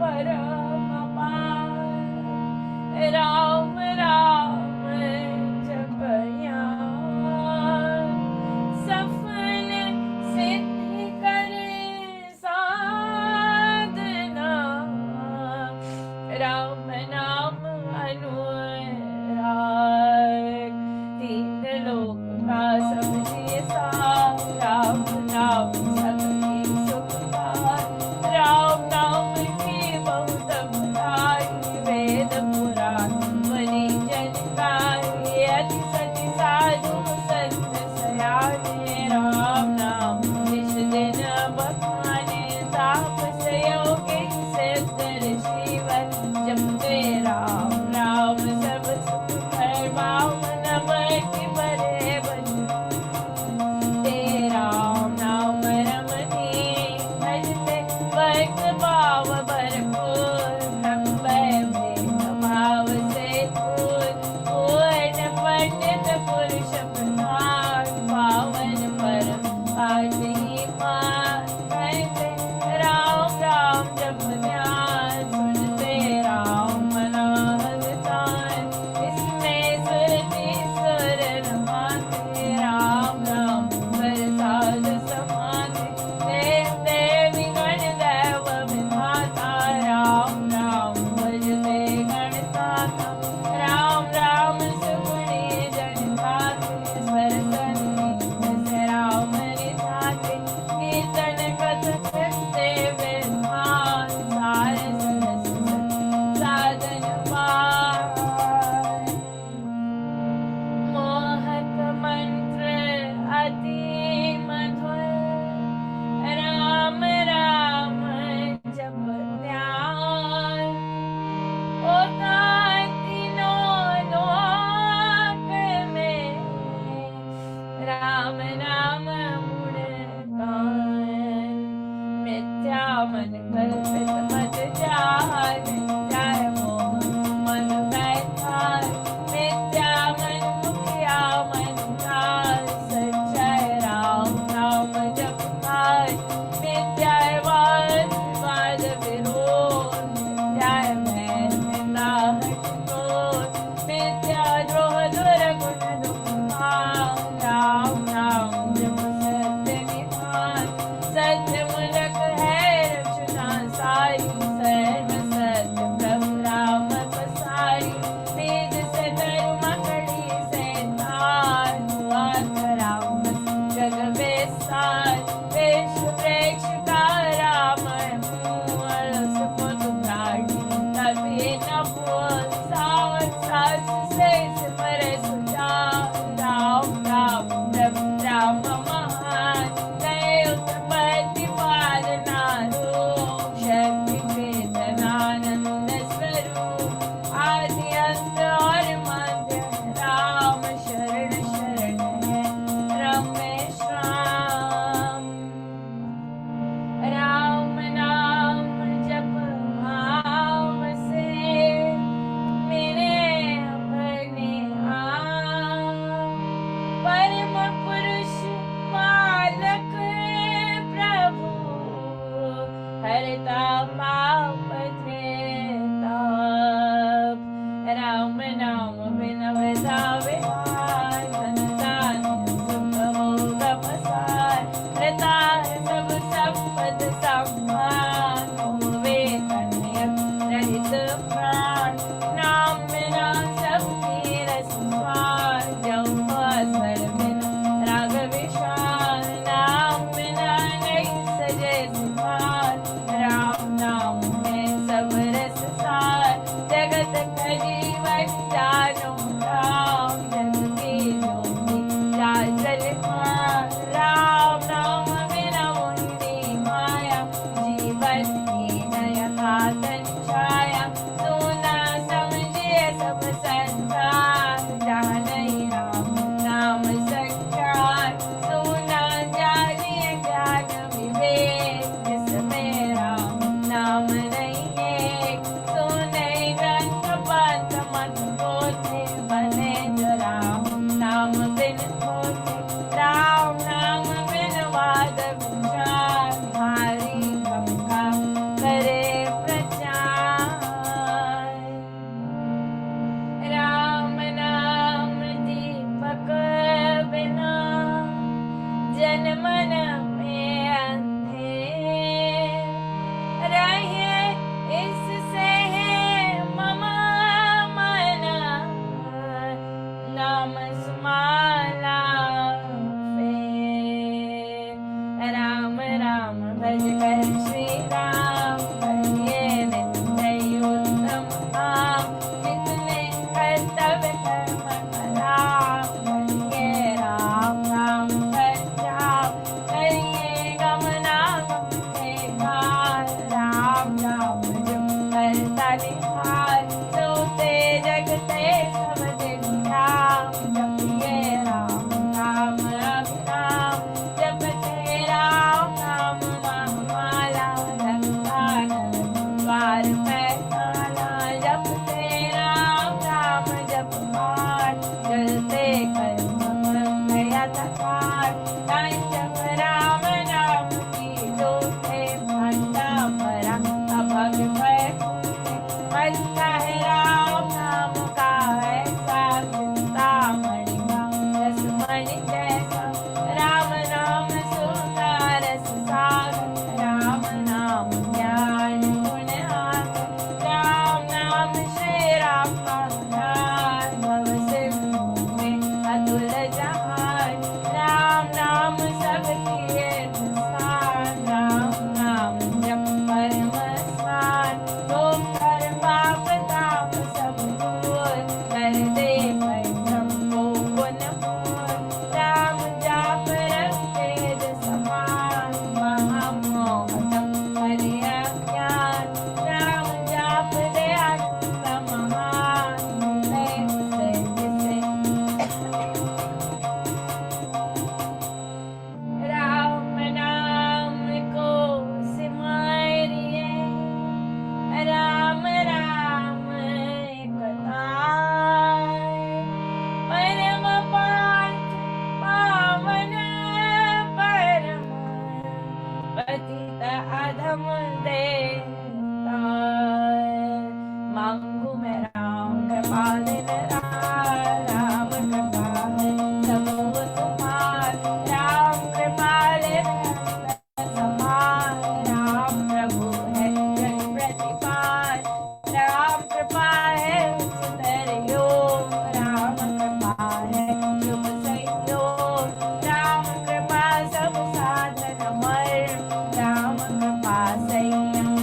परम पावन राम राम जपया सफल सिद्धि करे साधना राम नाम अनुराग तीन लोक का सबसे सार राम नाम सबकी सुखदार राम नाम की बहुत बड़ाई वेद पुराण मणि जनकारी अति सति साधु संत सयाने राम नाम निज दिन बखाने तापस योगी सिद्ध ऋषिवर जपते राम राम सब सुख है बामन की बड़े बन तेरा नाम रमनी भजते भक्त भाव भरपूर ब्रह्म भाव से पूर्ण पंडित पुरुष प्रधान पावन परम पाठ ही मान कहते राम राम जप ध्यान सुनते राम मनाहतान इसमें सुरति सुर रमाते राम राम बरसात समाते देव देवी गण दैव विधाता राम राम भजते गणताता राम राम सुगुणी जन गाते स्वरसन्नि राम निधाते कीर्तन कथन करते विद्वान सार सरस साधन पार मोहक मंत्र अति मधुर राम राम जप ध्यान होता तीनों लोक में राम नाम गुणगान मिथ्या मन कल्पित मत जान जाय मोह मन बैठान मिथ्या मन मुखिया मन काल सच्चाई राम नाम जपतार मिथ्या वाद वाद विरोध मिथ्या भय निंदा हटकोट मिथ्या द्रोह दुर्गुण दुखान राम नाम जप सत्य निधान सत्य मूलक है रचना सारी सर्व सत्य प्रभु राम पसारी बीज से धर्म कड़ी से तार हुआ राम जग बेसार विश्व प्रेक्ष का राम मूल सुपुत प्राणी तभी न भूल सावर सास से सिमर सुजान राम राम प्रभु राम महान दय उत्पत्ति पालना रूप शक्ति वेदनानंद स्वरूप आदि अंत और मध्य राम शरण शरण है रमेश राम राम नाम जप भाव से मेरे अपने आप परम पुरुष पालक प्रभु हरता पाप त्रेताप राम नाम बिन बजावे हार धन दान सुख भोग पसार प्रता सब संपद सम्मान होवे कन्यक रहित प्राण नाम बिना सबकी रस स्वार जब स्वर बिना राग विशाल नाम बिना नहीं सजे सुभान राम नाम भज कर श्री राम करिए नित्य उत्तम काम जितने कर्तव्य कर्म कराम करिए राम नाम प्रचार करिए गमनागम के काल राम नाम जो करता निहार सोते जगते सब दिन राम जपिए राम नाम अभिराम जपते राम नाम महामाला रंगानंद द्वार पैताला जपते राम नाम जपमाल जलते कर्म गया तकार जप राम नाम की जोते भंडा भरा अभग भय बनता है राम नाम का ऐसा चिंतामणि का रसमणि जैसा राम नाम सुनता रस सागर राम नाम ज्ञान गुण आगर राम नाम श्री राम का ध्यान भव सिंधु में अतुल जहान राम नाम सबकी एक स्थान राम नाम जप परम स्थान तुम कर पाप ताप सब दूर कर दे परिश्रम को पुन पूर्ण राम जाप रखे समान महामोहतम हरि अज्ञान राम जाप दे अनंत महान जिसे राम नाम को सिमरिए राम राम एक ताय परम पार्थ पावन परम पतित अधम देवता मांगू मैं राम कृपा दिन राम कृपा सब तुम्हार राम कृपाल समान राम प्रभु है जन प्रतिपाल राम कृपा है सुंदर योग राम कृपा है शुभ संयोग राम कृपा सब साधन मर्म राम कृपा संयम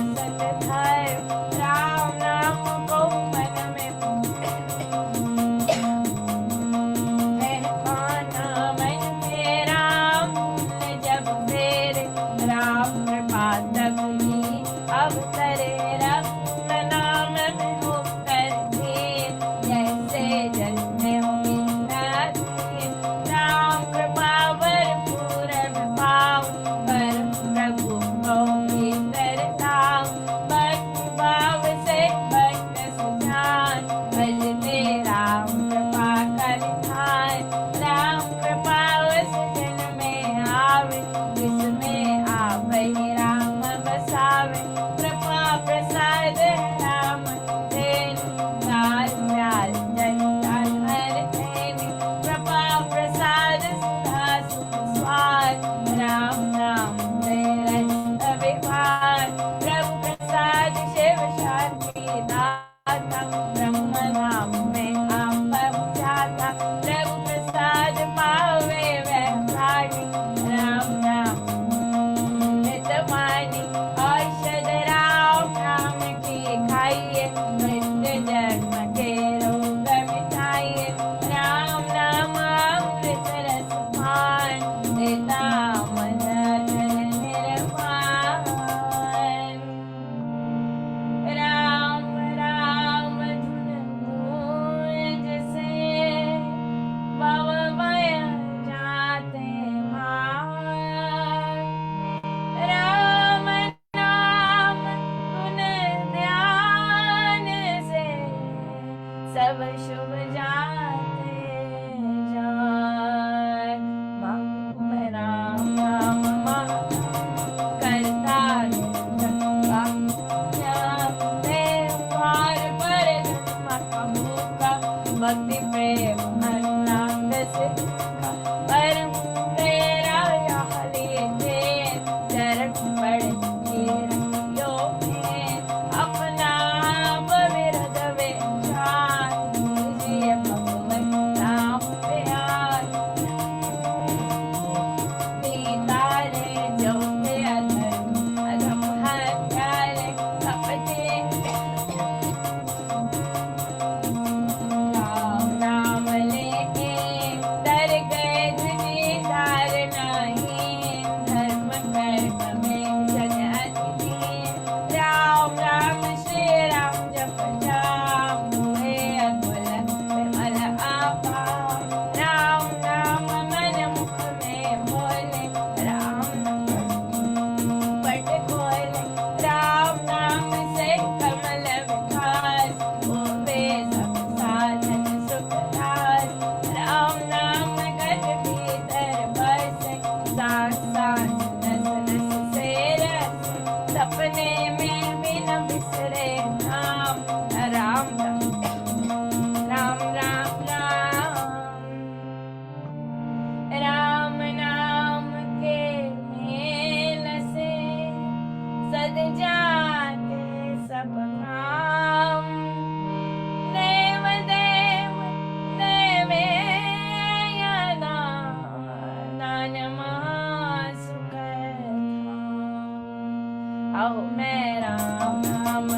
आओ मैं राम नाम